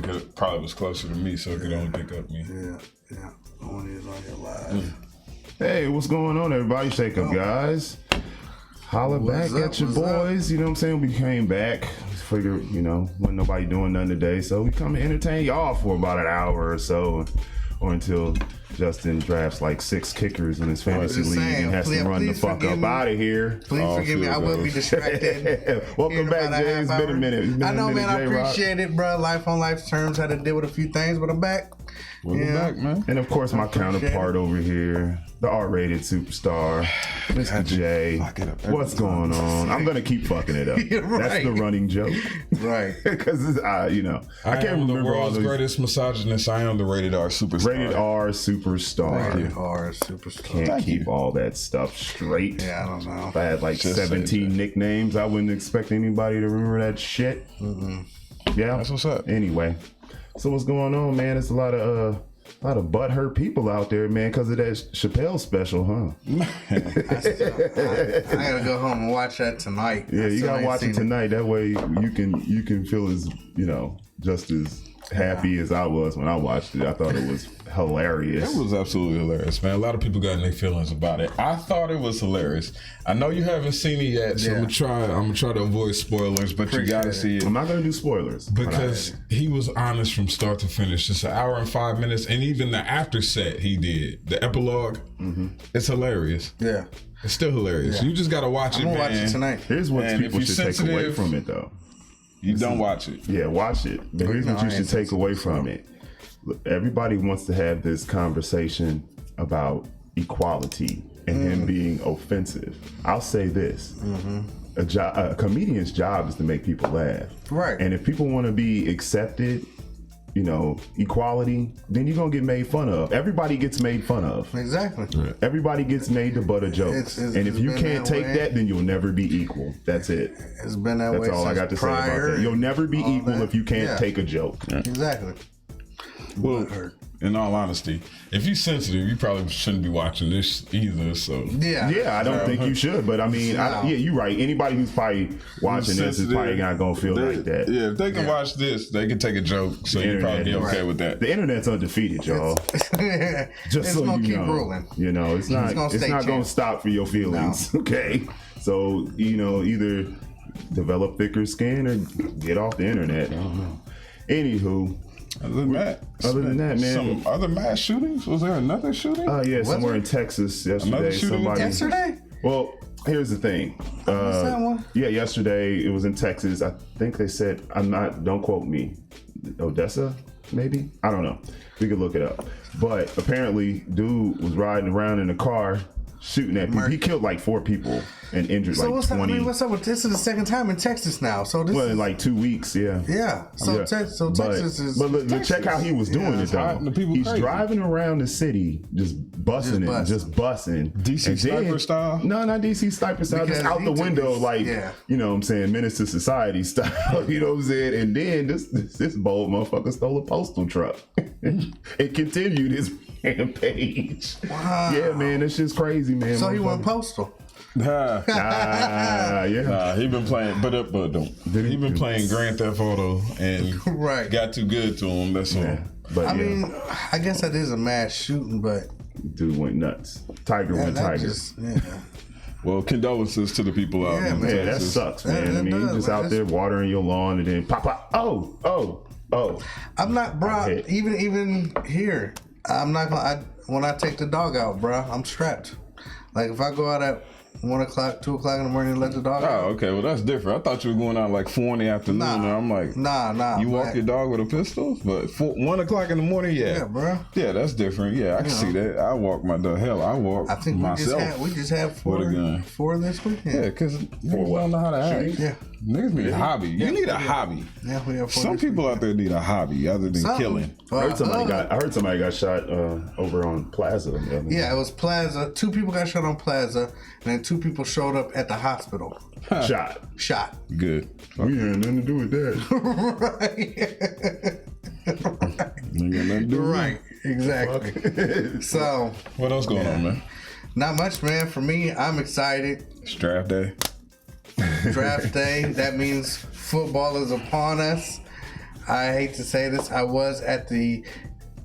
because it probably was closer to me, so it could only pick up me. Yeah. Only is on your live. Hey, what's going on, everybody? Shake up, guys. Holla back at your boys. You know what I'm saying? We came back. Figured, wasn't nobody doing nothing today, so we come to entertain y'all for about an hour or so, or until Justin drafts like 6 kickers in his fantasy league and has to run the fuck up out of here. Please forgive me. I will be distracted. Welcome back, Jay. It's been a minute. I know, man. I appreciate it, bro. Life on life's terms. Had to deal with a few things, but I'm back. Welcome back, man. And of course, my counterpart over here, the R-rated superstar, Mr. J. What's going on? I'm gonna keep fucking it up. Right. That's the running joke, right? Because I can't remember the world's all those greatest misogynist. I am the rated R superstar. Rated R superstar. Rated R superstar. Can't keep all that stuff straight. Yeah, I don't know. If I had like 17 nicknames, I wouldn't expect anybody to remember that shit. Mm-hmm. Yeah, that's what's up. Anyway, so what's going on, man? It's a lot of butthurt people out there, man, because of that Chappelle special, huh? I gotta go home and watch that tonight. Yeah, you gotta watch it tonight. That way you can feel as just as happy as I was when I watched it. I thought it was hilarious. It was absolutely hilarious, man. A lot of people got in their feelings about it. I thought it was hilarious. I know you haven't seen it yet, so I'm gonna try to avoid spoilers, but you gotta see it. I'm not gonna do spoilers because he was honest from start to finish. It's an hour and 5 minutes, and even the after set he did, the epilogue, it's hilarious. Yeah, it's still hilarious. You just gotta watch it, man. I'm gonna watch it tonight. Here's what people should take away from it, though. You don't watch it. Yeah, watch it. But here's what you should take away from it. Everybody wants to have this conversation about equality and him being offensive. I'll say this. A comedian's job is to make people laugh. Right. And if people want to be accepted, equality, then you're going to get made fun of. Everybody gets made fun of. Exactly. Right. Everybody gets made to butter jokes. And if you can't take that, then you'll never be equal. That's it. It's been that way. That's all I got to say about that. You'll never be equal if you can't take a joke. Yeah. Exactly. Well, in all honesty, if you're sensitive, you probably shouldn't be watching this either. So yeah, I don't think you should. But I mean, you're right. Anybody who's probably watching this is probably not gonna feel like that. Yeah, if they can watch this, they can take a joke. So you probably be okay with that. The internet's undefeated, y'all. Just so gonna you keep know, rolling. It's not gonna stop for your feelings. No. Okay, so either develop thicker skin or get off the internet. I don't know. Anywho. Other than that, man. Some other mass shootings? Was there another shooting? Yeah, somewhere in Texas yesterday. Another shooting yesterday? Well, here's the thing. What's that one? Yeah, yesterday it was in Texas. I think they said, don't quote me, Odessa, maybe? I don't know. We could look it up. But apparently, dude was riding around in a car shooting at people. He killed like 4 people and injured like 20. What's up with this? Is the second time in Texas now. So this in like 2 weeks, yeah. Yeah. Texas is. But check how he was doing it though. He's crazy. Driving around the city, just busting. DC Sniper style? No, not DC Sniper style. Just out the window, like you know what I'm saying, Menace to Society style. You know what I'm saying? And then this bold motherfucker stole a postal truck. It continued his rampage. Wow. Yeah, man, it's just crazy, man. So he went postal. Yeah. Nah, he been playing, he been playing Grand Theft Auto and got too good to him. That's all. But I mean, I guess that is a mass shooting, but dude went nuts. Tiger went tiger. Well, condolences to the people out there. Yeah, that sucks, man. I mean, you just out there watering your lawn and then pop. Oh. I'm not, bro. Even here, I'm not gonna. When I take the dog out, bro, I'm strapped. Like if I go out at 1 o'clock, 2 o'clock in the morning and let the dog out. Oh, okay. Well, that's different. I thought you were going out like 4 in the afternoon. Nah, and I'm like, nah. You walk your dog with a pistol? But 1 o'clock in the morning, Yeah, bro. Yeah, that's different. Yeah, I can see that. I walk my dog. Hell, I walk myself. We just had 4 with a gun. 4 this weekend. Yeah, because niggas don't know how to act. Yeah. Niggas need a hobby. You need a hobby. Yeah, we have 4. Some people out there need a hobby other than killing. I heard somebody got shot over on Plaza. Yeah, it was Plaza. 2 people got shot on Plaza, and then 2 people showed up at the hospital. Shot. Good. We had nothing to do with that. Right. Exactly. So. What else going on, man? Not much, man. For me, I'm excited. It's draft day. Draft day. That means football is upon us. I hate to say this, I was at the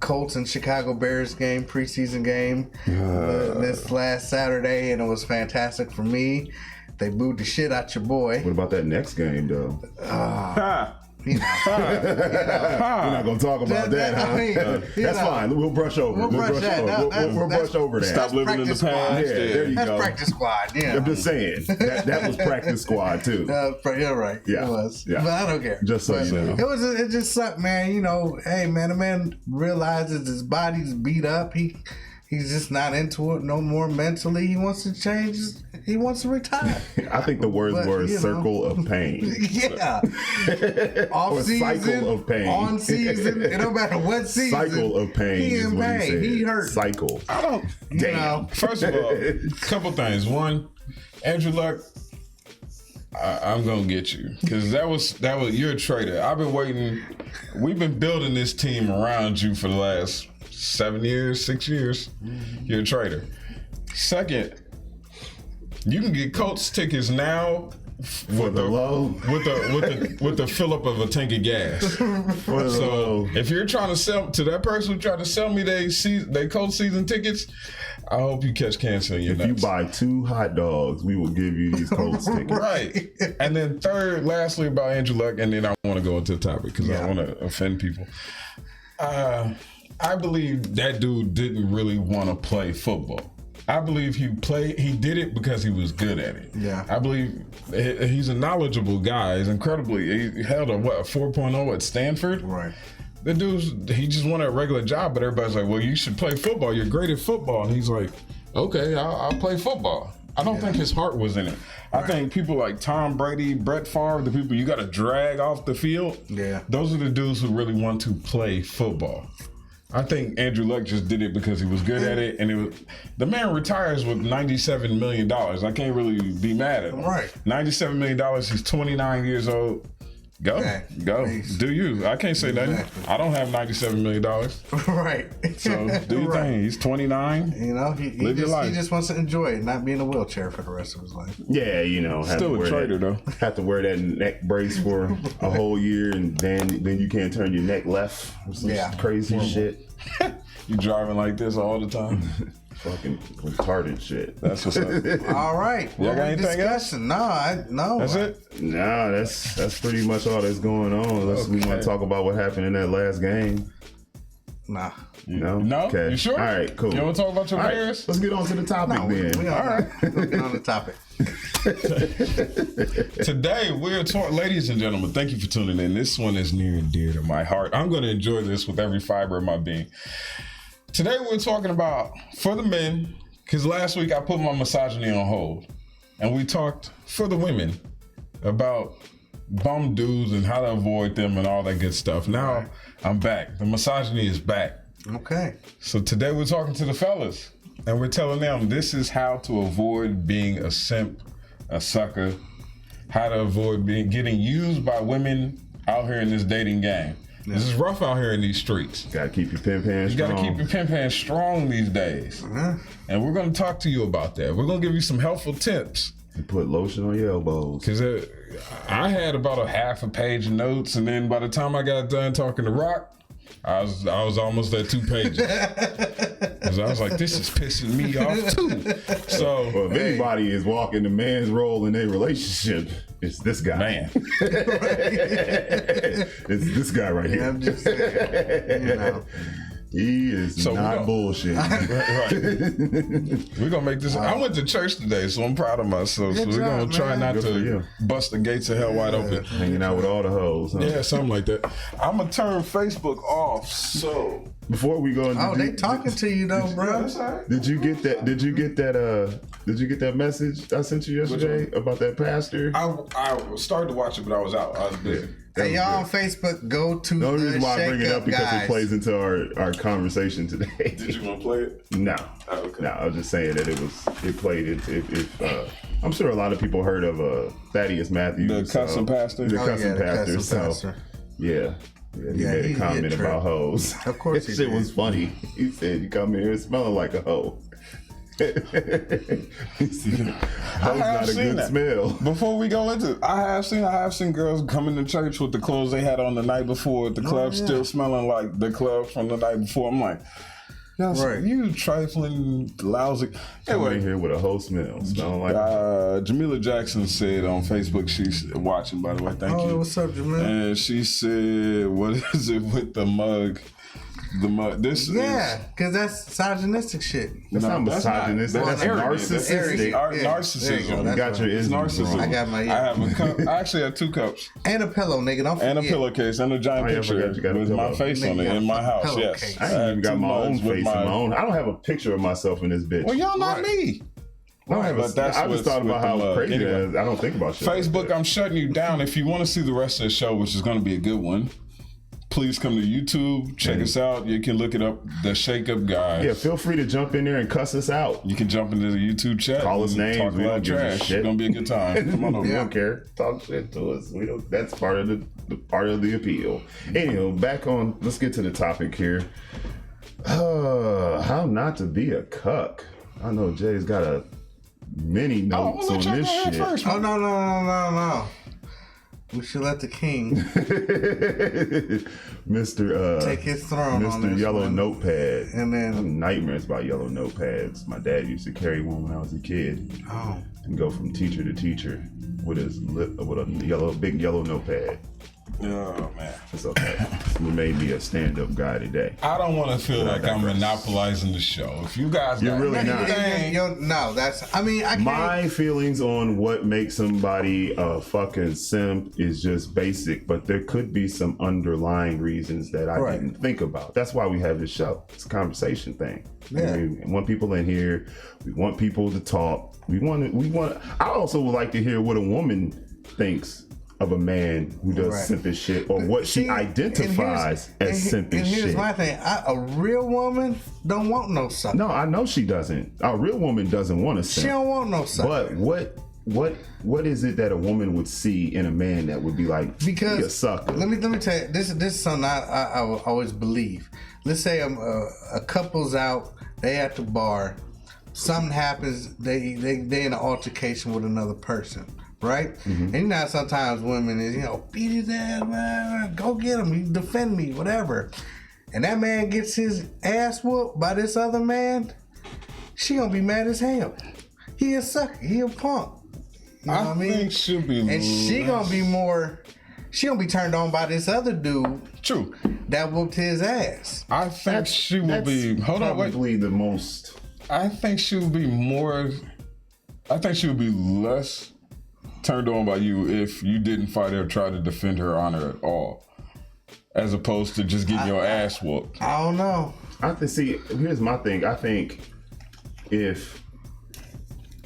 Colts and Chicago Bears game, preseason game, this last Saturday, and it was fantastic for me. They booed the shit out your boy. What about that next game, though? You know, We're not gonna talk about that, huh? I mean, that's fine. We'll brush over. We'll brush over that. Stop living in the past. Yeah, there you that's go. practice squad. Yeah, I'm just saying that was practice squad too. You're right. Yeah, it was. yeah. But I don't care. Just so you know, it just sucked, man. You know, hey, man, the man realizes his body's beat up. He's just not into it no more mentally. He wants to change. He wants to retire. I think the words were circle of pain. Yeah. Off season, cycle of pain. On season, it don't matter what season. Cycle of pain. He in pain. He hurt. Cycle. I don't. You know. First of all, a couple things. One, Andrew Luck, I'm gonna get you because that was you're a traitor. I've been waiting. We've been building this team around you for the last 6 years. You're a traitor. Second, you can get Colts tickets now For the low. with the fill up of a tank of gas. So if you're trying to sell to that person who tried to sell me they Colts season tickets, I hope you catch cancer in your nuts. If you buy 2 hot dogs, we will give you these Colts tickets. Right. And then third, lastly about Andrew Luck, and then I want to go into the topic because I want to offend people. I believe that dude didn't really want to play football. I believe he did it because he was good at it. Yeah. I believe he's a knowledgeable guy. He's he held a 4.0 at Stanford. Right. The he just wanted a regular job, but everybody's like, well, you should play football. You're great at football. And he's like, okay, I'll play football. I don't think his heart was in it. I think people like Tom Brady, Brett Favre, the people you got to drag off the field, those are the dudes who really want to play football. I think Andrew Luck just did it because he was good at it, and the man retires with $97 million. I can't really be mad at him. Right. $97 million. He's 29 years old. Go, Please. do you? I can't say nothing. I don't have $97 million. Right. So do your thing. He's 29. You know, he just wants to enjoy it, not be in a wheelchair for the rest of his life. Yeah, you know, Still a traitor though. Have to wear that neck brace for a whole year, and then you can't turn your neck left. Or some crazy shit. You driving like this all the time. Fucking retarded shit. That's what's up. All right. Y'all got anything else? No. That's it? Nah, that's pretty much all that's going on. Unless we want to talk about what happened in that last game. Nah. No? Okay. You sure? All right, cool. You want to talk about your Bears? Let's get on to the topic then. All right. Let's get on the topic. Today, ladies and gentlemen, thank you for tuning in. This one is near and dear to my heart. I'm going to enjoy this with every fiber of my being. Today, we're talking about, for the men, because last week I put my misogyny on hold, and we talked for the women about bum dudes and how to avoid them and all that good stuff. Now, I'm back. The misogyny is back. Okay. So today, we're talking to the fellas, and we're telling them this is how to avoid being a simp, a sucker, how to avoid getting used by women out here in this dating game. This is rough out here in these streets. Gotta keep your pimp hand strong. You gotta keep your pimp hand strong these days. And we're gonna talk to you about that. We're gonna give you some helpful tips. And put lotion on your elbows. Because I had about a half a page of notes, and then by the time I got done talking to Rock, I was almost at 2 pages. Because I was like, this is pissing me off too. So, well, if anybody is walking the man's role in a relationship, it's this guy. Man. It's this guy right here. I'm just saying, you know. He is not bullshit. Right. We're gonna make this. I went to church today, so I'm proud of myself. So we're gonna try not to bust the gates of hell wide open. Hanging out with all the hoes. Huh? Yeah, something like that. I'm gonna turn Facebook off. So before we go, they talking to you though, bro. Did you get that? Did you get that message I sent you yesterday about that pastor? I started to watch it, but I was out. I was busy. Hey, y'all on Facebook, go to the reason why I bring it up because guys. it plays into our conversation today. Did you want to play it? No. Oh, okay. No, I was just saying that it played it. I'm sure a lot of people heard of Thaddeus Matthews. The cussing pastor? The cussing pastor. The so, pastor. Yeah. He made a comment about hoes. Of course he That shit did. was funny. He said, you come in here smelling like a hoe. not a good smell. Before we go into, I have seen girls coming to church with the clothes they had on the night before. The club still smelling like the club from the night before. I'm like, you trifling, lousy. Anyway, here with a whole smell, smelling like. Jamila Jackson said on Facebook, she's watching, by the way. Thank you. What's up, Jamila? And she said, "What is it with the mug?" The mug. This because that's misogynistic shit. That's not misogynistic. That's narcissistic. Narcissism. You got your narcissism. I got my. I have a cup. I actually have 2 cups and a pillow, nigga. Don't forget. and a pillowcase and a giant picture with my face on it in my house. Yes, I ain't even got my own face in my own. I don't have a picture of myself in this bitch. Well, y'all not me. I just thought about how crazy it is. I don't think about shit. Facebook, I'm shutting you down. If you want to see the rest of the show, which is going to be a good one, please come to YouTube, check us out. You can look it up, The Shake Up Guys. Yeah, feel free to jump in there and cuss us out. You can jump into the YouTube chat. Call us names. Talk We don't give a trash. shit. It's gonna be a good time. Come on over. We don't care. Talk shit to us. We don't. That's part of the appeal. Anyhow, back on. Let's get to the topic here. How not to be a cuck. I know Jay's got a many notes on this shit. First, oh no. We should let the king, Mr. take his throne. Mr. Yellow Notepad. And then nightmares about yellow notepads. My dad used to carry one when I was a kid. Oh. And go from teacher to teacher with a big yellow notepad. Oh man, it's okay. It made me a stand-up guy today. I don't want to feel like I'm monopolizing the show. If you guys, you're really not. No, that's. I mean, I can't. My feelings on what makes somebody a fucking simp is just basic, but there could be some underlying reasons that I didn't think about. That's why we have this show. It's a conversation thing. Yeah. I mean, we want people in here. We want people to talk. We want. I also would like to hear what a woman thinks of a man who does simpish shit, or what she identifies as simpish shit. And here's my thing: a real woman don't want no sucker. No, I know she doesn't. A real woman doesn't want a simp. She don't want no sucker. But what is it that a woman would see in a man that would be like, be a sucker? Let me tell you, this is something I always believe. Let's say a couple's out, they at the bar, something happens, they in an altercation with another person. Right? Mm-hmm. And you know how sometimes women is, beat his ass, man, go get him, you defend me, whatever. And that man gets his ass whooped by this other man, she gonna be mad as hell. He a sucker, he a punk. You know what I mean? Think she'll be and she gonna be turned on by this other dude. True. That whooped his ass. I think she will be. Hold on, wait. Probably the most. I think she will be more. I think she will be less turned on by you if you didn't fight her or try to defend her honor at all, as opposed to just getting your ass whooped. I don't know. Here's my thing. I think if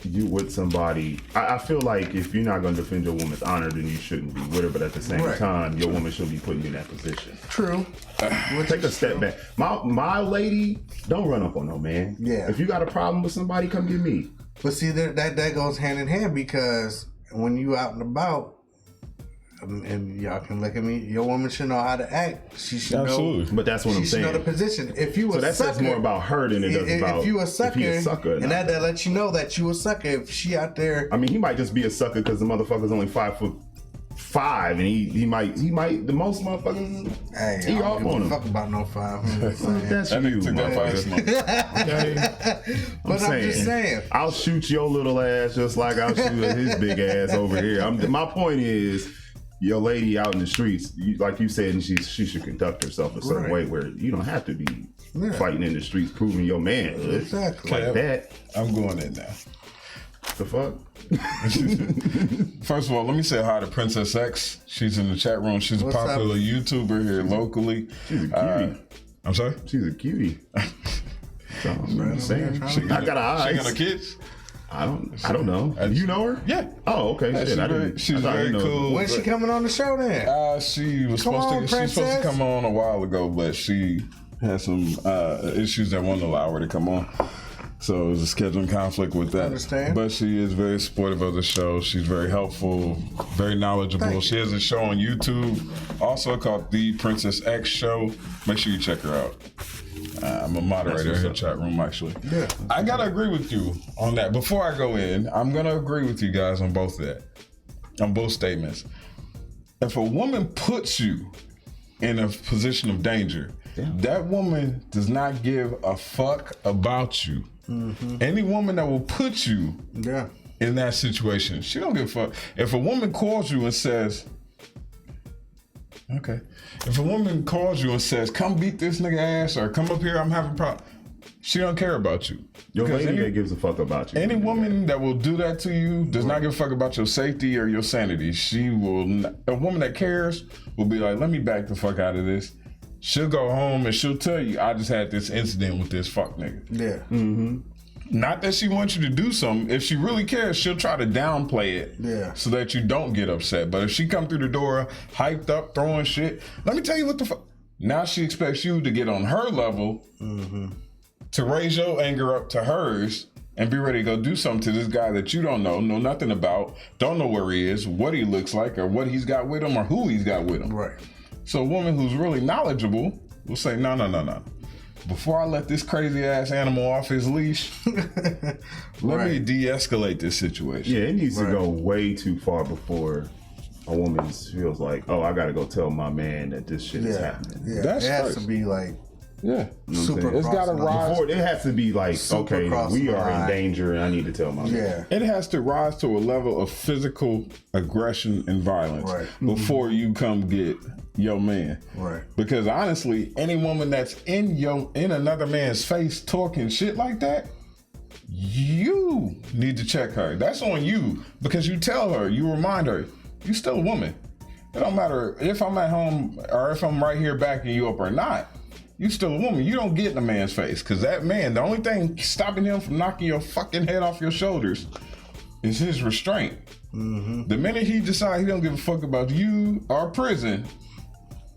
you with somebody, I feel like if you're not going to defend your woman's honor, then you shouldn't be with her. But at the same time, your woman should be putting you in that position. True. Take a step back. My lady, don't run up on no man. Yeah. If you got a problem with somebody, come get me. But see, that goes hand in hand, because when you out and about, and y'all can look at me, your woman should know how to act. She should know. But that's what I'm saying. She should know the position. If you that says more about her than it does about if you a sucker, and that lets you know that you a sucker. If she out there, I mean, he might just be a sucker because the motherfucker's only 5'5", and he might the most motherfuckers. Hey, he off on him. Fuck about no 5. That's you, But I'm just saying, I'll shoot your little ass just like I'll shoot his big ass over here. My point is, your lady out in the streets, like you said, and she should conduct herself a certain way where you don't have to be fighting in the streets, proving your manhood. Exactly. Like that. I'm going in now. The fuck? First of all, let me say hi to Princess X. She's in the chat room. She's a popular YouTuber here locally. She's a cutie. I'm sorry? She's a cutie. So I'm saying. I got eyes. She got her kids? I don't know. You know her? Yeah. Oh, okay. Yeah, she's very cool. When's she coming on the show then? She was supposed to come on a while ago, but she had some issues that wouldn't allow her to come on. So it was a scheduling conflict with that. Understand. But she is very supportive of the show. She's very helpful, very knowledgeable. She has a show on YouTube also called The Princess X Show. Make sure you check her out. I'm a moderator in the chat room, actually. Yeah. I gotta agree with you on that. Before I go in, I'm gonna agree with you guys on both statements. If a woman puts you in a position of danger, that woman does not give a fuck about you. Any woman that will put you in that situation, she don't give a fuck. If a woman calls you and says, if a woman calls you and says, come beat this nigga ass or come up here, I'm having a problem, she don't care about you. Your lady that gives a fuck about you. Any woman that will do that to you does not give a fuck about your safety or your sanity. She will not, a woman that cares will be like, let me back the fuck out of this. She'll go home and she'll tell you, I just had this incident with this fuck nigga. Yeah. Not that she wants you to do something. If she really cares, she'll try to downplay it so that you don't get upset. But if she come through the door hyped up, throwing shit, let me tell you what the fuck. Now she expects you to get on her level to raise your anger up to hers and be ready to go do something to this guy that you don't know nothing about, don't know where he is, what he looks like, or what he's got with him, or who he's got with him. Right. So a woman who's really knowledgeable will say, no. Before I let this crazy ass animal off his leash, let me de-escalate this situation. Yeah, it needs to go way too far before a woman feels like, oh, I gotta go tell my man that this shit is happening. Yeah, That's it has first. to be like super. It's gotta rise. Before, it has to be like, Super okay, cross we the are in line. danger and I need to tell my man. It has to rise to a level of physical aggression and violence before you come get your man. Right. Because honestly, any woman that's in another man's face talking shit like that, you need to check her. That's on you, because you tell her, you remind her, you still a woman. It don't matter if I'm at home or if I'm right here backing you up or not. You still a woman. You don't get in a man's face, because that man, the only thing stopping him from knocking your fucking head off your shoulders is his restraint. The minute he decides he don't give a fuck about you or prison,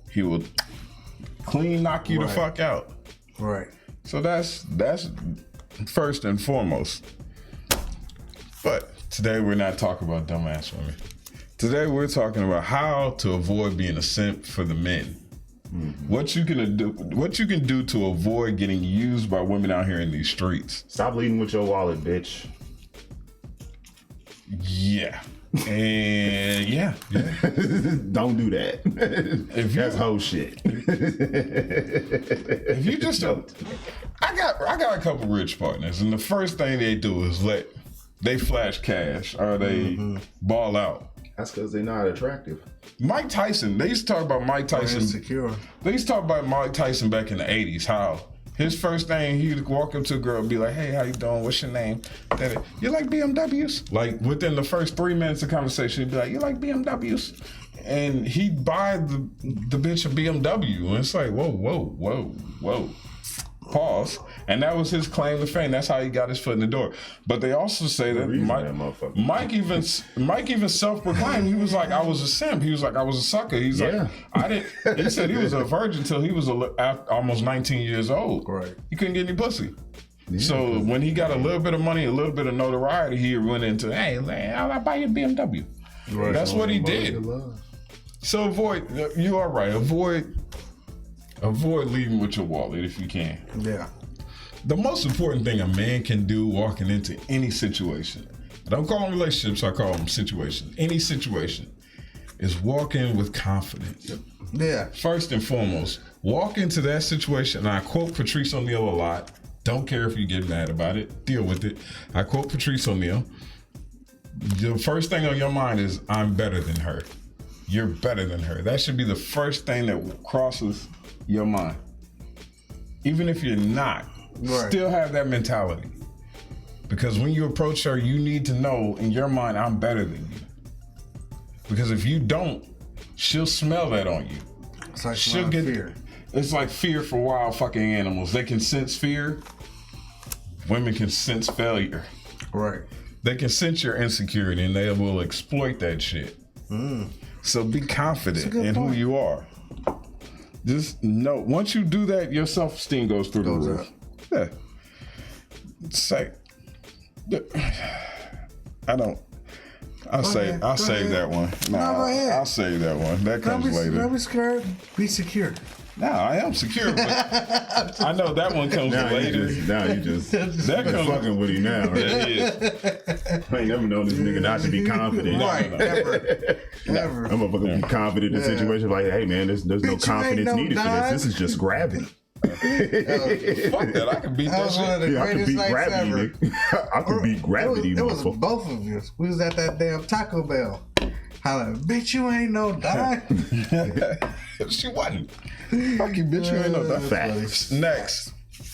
he will clean knock you the fuck out. Right. So that's first and foremost. But today we're not talking about dumbass women. Today we're talking about how to avoid being a simp for the men. What you can do to avoid getting used by women out here in these streets. Stop leading with your wallet, bitch. Yeah. And yeah. Don't do that. That's whole shit. If you just I got a couple rich partners, and the first thing they do is they flash cash or they ball out. That's because they're not attractive. Mike Tyson, they used to talk about Mike Tyson. Insecure. They used to talk about Mike Tyson back in the 80s, how his first thing, he'd walk up to a girl and be like, hey, how you doing? What's your name? You like BMWs? Like within the first 3 minutes of conversation, he'd be like, you like BMWs? And he'd buy the bitch a BMW. And it's like, whoa. Pause. And that was his claim to fame. That's how he got his foot in the door. But they also say that Mike even self-proclaimed. He was like, I was a simp. He was like, I was a sucker. He's like, he said he was a virgin until he was almost 19 years old. Right. He couldn't get any pussy. So when he got a little bit of money, a little bit of notoriety, he went into, hey, I'll buy you a BMW. Right. That's what he did. So you are right. Avoid leaving with your wallet if you can. Yeah. The most important thing a man can do walking into any situation, I don't call them relationships, I call them situations. Any situation is walk in with confidence. Yeah. First and foremost, walk into that situation, and I quote Patrice O'Neal a lot. Don't care if you get mad about it. Deal with it. I quote Patrice O'Neal. The first thing on your mind is, I'm better than her. You're better than her. That should be the first thing that crosses your mind. Even if you're not, still have that mentality. Because when you approach her, you need to know in your mind, I'm better than you. Because if you don't, she'll smell that on you. It's like she'll get fear. It's like fear for wild fucking animals. They can sense fear. Women can sense failure. Right. They can sense your insecurity and they will exploit that shit. So be confident in who you are. Just know, once you do that, your self-esteem goes through the roof. Yeah. Say, I'll save that one. Nah, I'll save that one. That comes later. Don't be scared. Be secure. Now I am secure, but I know that one comes later. You just that comes fucking with him now. Right? That is. I ain't never known this nigga not to be confident. Right, ever. I'm gonna fucking be confident in the situation. Like, hey man, there's no Bitch, confidence needed for this. This is just gravity. Fuck that! I can beat that was one of the shit. I can greatest beat nights gravity. ever. Nigga. I can beat gravity. It was motherfucker. both of you. We was at that damn Taco Bell. Holla, bitch, you ain't no dime. She wasn't. Fuck you, bitch. You ain't no that. Facts. Next,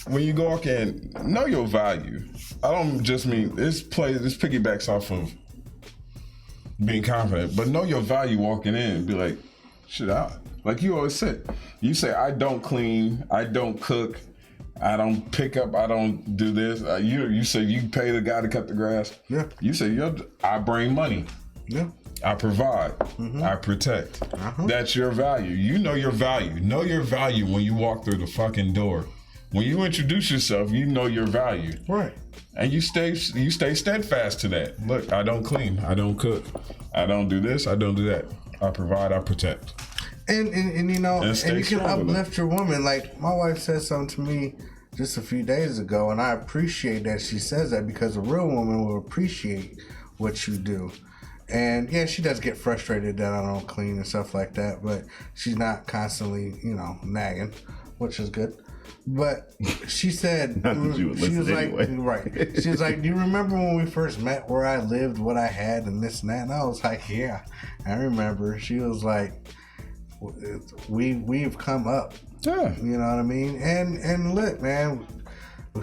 when you go walk in, know your value. I don't just mean this piggybacks off of being confident, but know your value walking in. Be like, shit out. Like you always said. You say, I don't clean, I don't cook, I don't pick up, I don't do this. You say you pay the guy to cut the grass. Yeah. You say, I bring money. Yeah. I provide. I protect. That's your value. You know your value. Know your value when you walk through the fucking door. When you introduce yourself, you know your value. Right. And you stay steadfast to that. Look, I don't clean. I don't cook. I don't do this. I don't do that. I provide. I protect. And you know, and you can strong with uplift your woman. Like my wife said something to me just a few days ago, and I appreciate that she says that because a real woman will appreciate what you do. And yeah, she does get frustrated that I don't clean and stuff like that, but she's not constantly, nagging, which is good. But she said, she was like, right. She was like, do you remember when we first met, where I lived, what I had, and this and that? And I was like, yeah, I remember. She was like, we've come up. Yeah. You know what I mean? And look, man.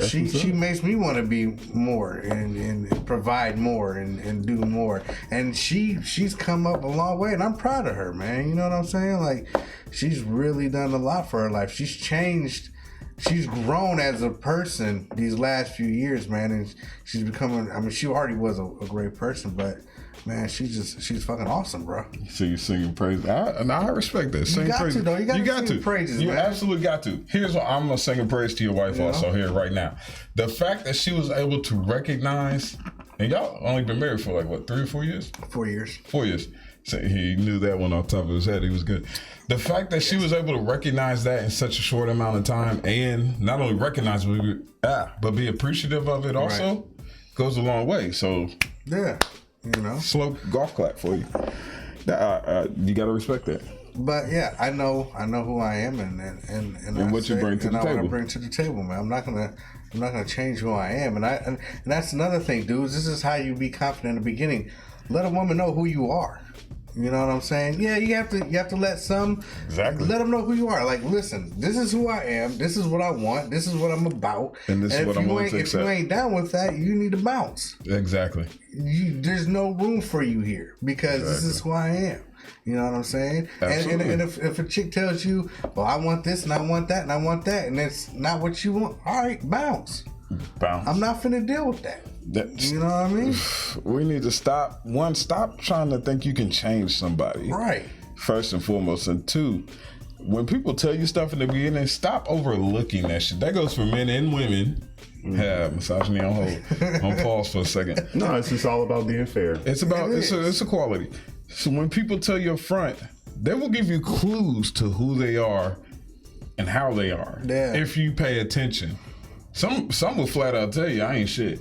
She makes me want to be more and provide more and do more, and she's come up a long way, and I'm proud of her, man. You know what I'm saying? Like, she's really done a lot for her life. She's changed, she's grown as a person these last few years, man, and she's becoming. I mean, she already was a great person, but man, she's fucking awesome, bro. So you're singing praise. I respect that. Sing You got praise. to, though. You got to sing to. praises, You man. absolutely got to. Here's what I'm gonna sing a praise to your wife also here right now. The fact that she was able to recognize, and y'all only been married for like what, 3 or 4 years? 4 years. 4 years. So he knew that one off the top of his head. He was good. The fact that she was able to recognize that in such a short amount of time, and not only recognize it, but be appreciative of it also, goes a long way. So yeah. Slow golf clap for you. You gotta respect that. But yeah, I know who I am and what you bring to the table. What I bring to the table, man. I'm not gonna change who I am, and that's another thing, dudes. This is how you be confident in the beginning. Let a woman know who you are. You know what I'm saying? Yeah, you have to let let them know who you are. Like, listen, this is who I am. This is what I want. This is what I'm about. And this is what I'm willing to accept. If you ain't down with that, you need to bounce. Exactly. There's no room for you here because this is who I am. You know what I'm saying? Absolutely. And if a chick tells you, well, I want this and I want that and I want that, and it's not what you want, all right, bounce. I'm not finna deal with that. You know what I mean? We need to stop trying to think you can change somebody. Right. First and foremost. And two, when people tell you stuff in the beginning, stop overlooking that shit. That goes for men and women. Misogyny on hold. On pause for a second. No, it's just all about being fair. It's about it's equality. So when people tell you up front, they will give you clues to who they are and how they are. Yeah. If you pay attention. Some will flat out tell you I ain't shit.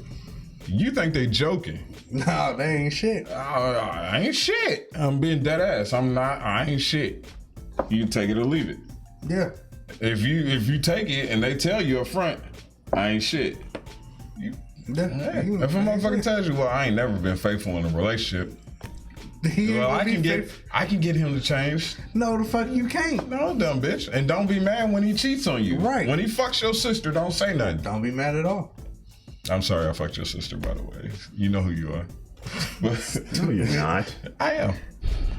You think they joking? No, they ain't shit. I ain't shit. I'm being dead ass. I ain't shit. You take it or leave it. Yeah. If you take it and they tell you up front, I ain't shit. If a motherfucker tells you, well, I ain't never been faithful in a relationship. Well, I can get him to change. No, the fuck you can't. No, dumb bitch. And don't be mad when he cheats on you. Right. When he fucks your sister, don't say nothing. Don't be mad at all. I'm sorry I fucked your sister, by the way. You know who you are. But No, you're not. I am.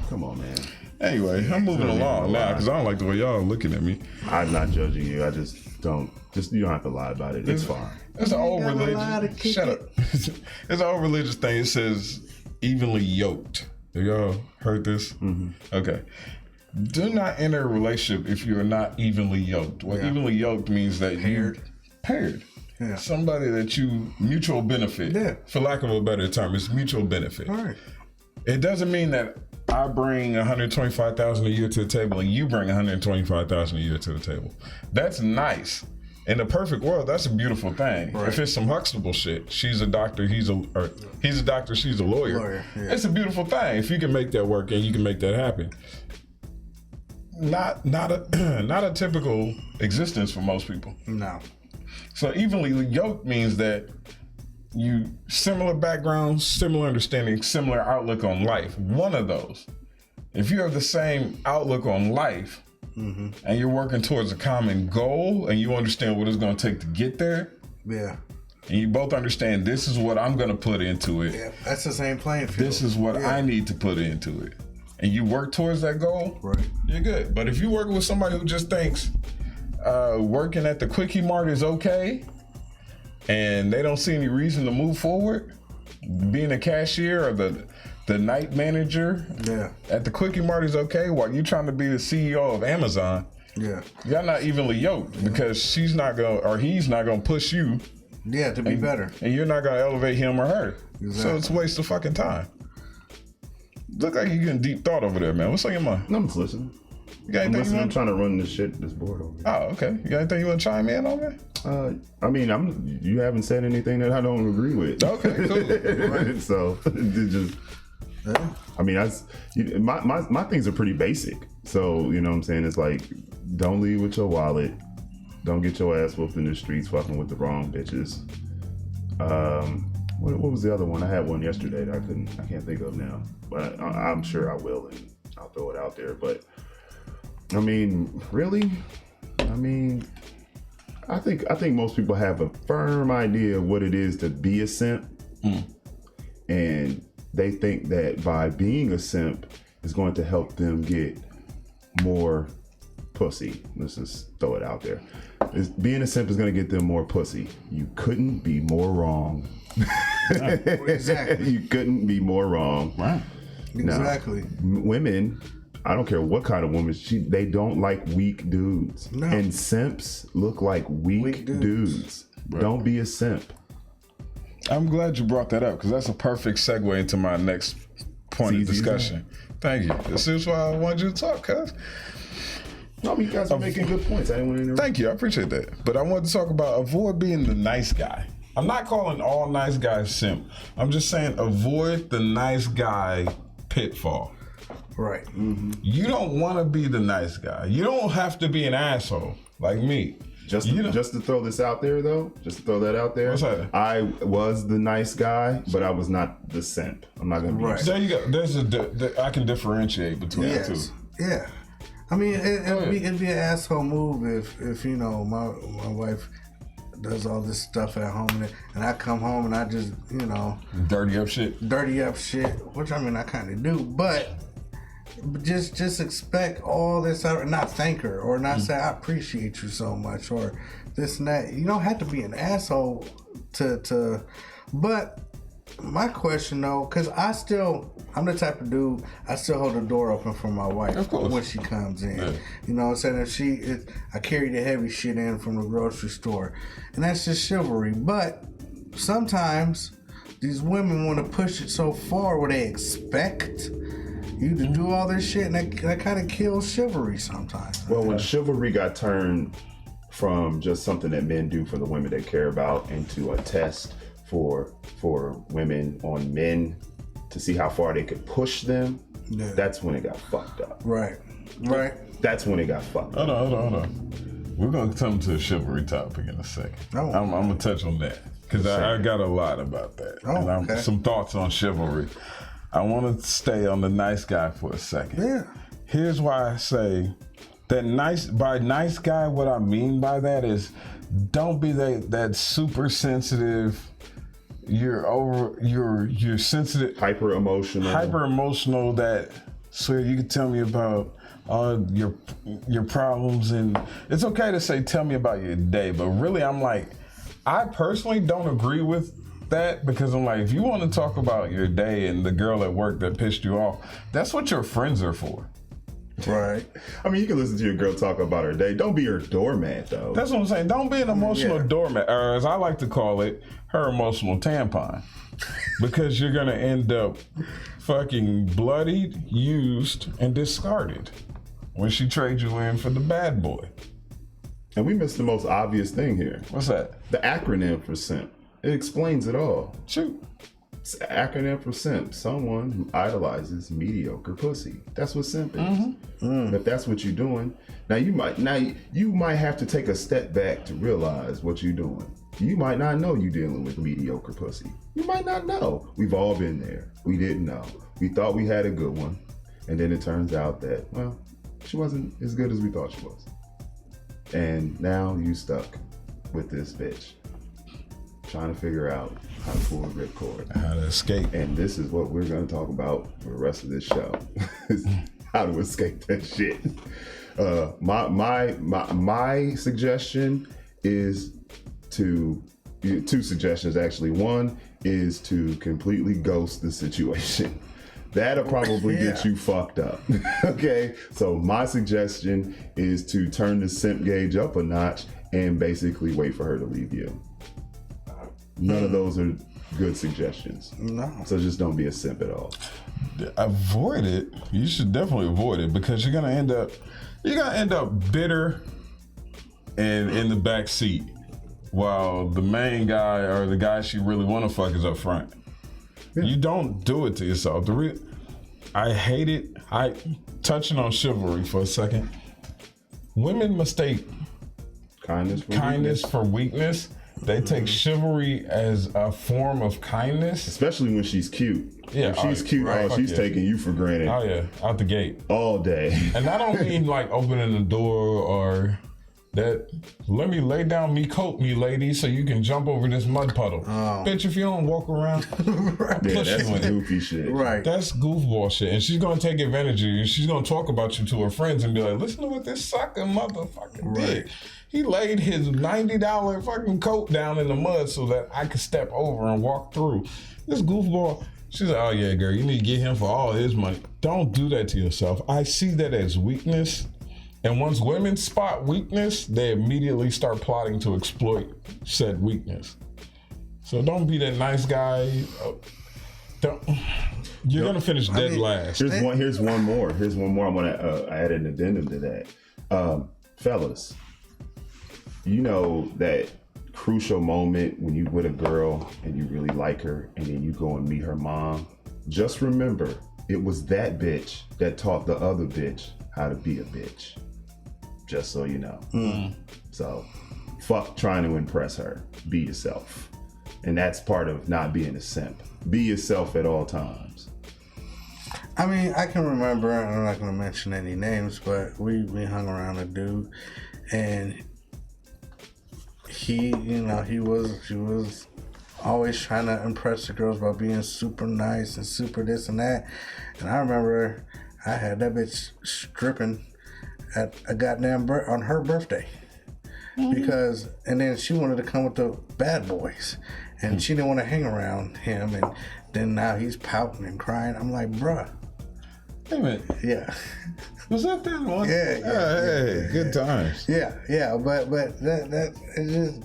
Come on, man. Anyway, I'm moving along now because I don't like the way y'all are looking at me. I'm not judging you. I just don't. You don't have to lie about it. It's fine. It's an old religious. Shut up. It's an old religious thing. It says evenly yoked. Have y'all heard this? Mm-hmm. Okay. Do not enter a relationship if you are not evenly yoked. What evenly yoked means that paired. Yeah. Somebody that you mutual benefit. Yeah. For lack of a better term, it's mutual benefit. All right. It doesn't mean that I bring 125,000 a year to the table, and you bring 125,000 a year to the table. That's nice. In the perfect world, that's a beautiful thing. Right. If it's some Huxtable shit, she's a doctor, he's a doctor, she's a lawyer. Yeah. It's a beautiful thing. If you can make that work and you can make that happen. Not a typical existence for most people. No. So evenly yoked means that you similar backgrounds, similar understanding, similar outlook on life. One of those. If you have the same outlook on life, and you're working towards a common goal, and you understand what it's going to take to get there. Yeah. And you both understand this is what I'm going to put into it. Yeah, that's the same playing field. This is what I need to put into it. And you work towards that goal, right? You're good. But if you work with somebody who just thinks working at the Quickie Mart is okay, and they don't see any reason to move forward, being a cashier or the night manager at the Quickie Mart is okay, while you trying to be the CEO of Amazon. Yeah, y'all not evenly yoked because she's not gonna or he's not gonna push you. Yeah, to be better, and you're not gonna elevate him or her. Exactly. So it's a waste of fucking time. Look like you're getting deep thought over there, man. What's on your mind? I'm just listening. You got anything I'm trying to run this board over here. Oh, okay. You got anything you want to chime in on there? I mean, you haven't said anything that I don't agree with. Okay, cool. Right. So it just. I mean, my things are pretty basic. So, you know what I'm saying? It's like, don't leave with your wallet. Don't get your ass whooped in the streets fucking with the wrong bitches. What was the other one? I had one yesterday that I can't think of now. But I'm sure I will, and I'll throw it out there. But, I mean, really? I mean, I think most people have a firm idea of what it is to be a simp. And they think that by being a simp is going to help them get more pussy. Let's just throw it out there. Being a simp is going to get them more pussy. You couldn't be more wrong. Exactly. You couldn't be more wrong. Right. Exactly. Now, women, I don't care what kind of woman, they don't like weak dudes. No. And simps look like weak dudes. Right. Don't be a simp. I'm glad you brought that up because that's a perfect segue into my next point of discussion. Thank you. This is why I wanted you to talk, cuz. No, you guys are making good points. I didn't want to interrupt. Thank you. I appreciate that. But I wanted to talk about avoid being the nice guy. I'm not calling all nice guys simp. I'm just saying avoid the nice guy pitfall. Right. Mm-hmm. You don't want to be the nice guy. You don't have to be an asshole like me. Just to throw this out there, though, just to throw that out there, what's that? I was the nice guy, but I was not the simp. I'm not going to be. Right. There you go. There's I can differentiate between the two. Yeah. I mean, it'd be an asshole move if you know, my wife does all this stuff at home and I come home and I just, you know. Dirty up shit, which I mean, I kind of do, but just expect all this out and not thank her or not say I appreciate you so much or this and that. You don't have to be an asshole to but my question though, because I'm the type of dude, I still hold the door open for my wife when she comes in. Yeah. You know what I'm saying? I carry the heavy shit in from the grocery store, and that's just chivalry. But sometimes these women want to push it so far where they expect you to do all this shit, and that kind of kills chivalry sometimes. Well, when chivalry got turned from just something that men do for the women they care about into a test for women on men to see how far they could push them, that's when it got fucked up. Right. That's when it got fucked up. Hold on. We're going to come to the chivalry topic in a second. Oh. I'm going to touch on that because I got a lot about that. And some thoughts on chivalry. I want to stay on the nice guy for a second. Yeah. Here's why I say that by nice guy, what I mean by that is don't be that super sensitive. You're sensitive, hyper emotional. That so you can tell me about your problems, and it's okay to say tell me about your day, but really I'm like, I personally don't agree with that because I'm like, if you want to talk about your day and the girl at work that pissed you off, that's what your friends are for. Right. I mean, you can listen to your girl talk about her day. Don't be her doormat, though. That's what I'm saying. Don't be an emotional doormat, or as I like to call it, her emotional tampon. Because you're going to end up fucking bloodied, used, and discarded when she trades you in for the bad boy. And we missed the most obvious thing here. What's that? The acronym for simp. It explains it all. Shoot. It's an acronym for simp. Someone who idolizes mediocre pussy. That's what simp is. If that's what you're doing, now you might have to take a step back to realize what you're doing. You might not know you're dealing with mediocre pussy. You might not know. We've all been there. We didn't know. We thought we had a good one, and then it turns out that, well, she wasn't as good as we thought she was. And now you stuck with this bitch, trying to figure out how to pull the ripcord. How to escape. And this is what we're going to talk about for the rest of this show. Is how to escape that shit. My suggestion is two suggestions actually. One is to completely ghost the situation. That'll probably get you fucked up. Okay, so my suggestion is to turn the simp gauge up a notch and basically wait for her to leave you. None of those are good suggestions. No. So just don't be a simp at all. Avoid it. You should definitely avoid it because you're gonna end up bitter and in the back seat while the main guy or the guy she really wanna fuck is up front. Yeah. You don't do it to yourself. I hate it. Touching on chivalry for a second. Women mistake kindness for weakness. They take chivalry as a form of kindness. Especially when she's cute. Yeah, if she's cute, she's taking you for granted. Oh yeah, out the gate. All day. And I don't mean like opening the door or that, let me lay down me coat, me lady, so you can jump over this mud puddle. Oh. Bitch, if you don't walk around, right. Yeah, that's goofy shit. Right. That's goofball shit. And she's gonna take advantage of you. She's gonna talk about you to her friends and be like, listen to what this sucker motherfucker did. He laid his $90 fucking coat down in the mud so that I could step over and walk through. This goofball, she's like, oh yeah, girl, you need to get him for all his money. Don't do that to yourself. I see that as weakness. And once women spot weakness, they immediately start plotting to exploit said weakness. So don't be that nice guy. You're gonna finish dead last. Here's one more. I'm gonna add an addendum to that. Fellas, you know that crucial moment when you with a girl and you really like her and then you go and meet her mom. Just remember, it was that bitch that taught the other bitch how to be a bitch. Just so you know. So, fuck trying to impress her. Be yourself. And that's part of not being a simp. Be yourself at all times. I mean, I can remember, I'm not going to mention any names, but we hung around a dude and he was always trying to impress the girls by being super nice and super this and that. And I remember I had that bitch stripping at a goddamn on her birthday because, and then she wanted to come with the bad boys and she didn't want to hang around him, and then now he's pouting and crying. I'm like, bruh. Wait a minute. Yeah. Was that one? Yeah. Hey, good times. Yeah, but that it just.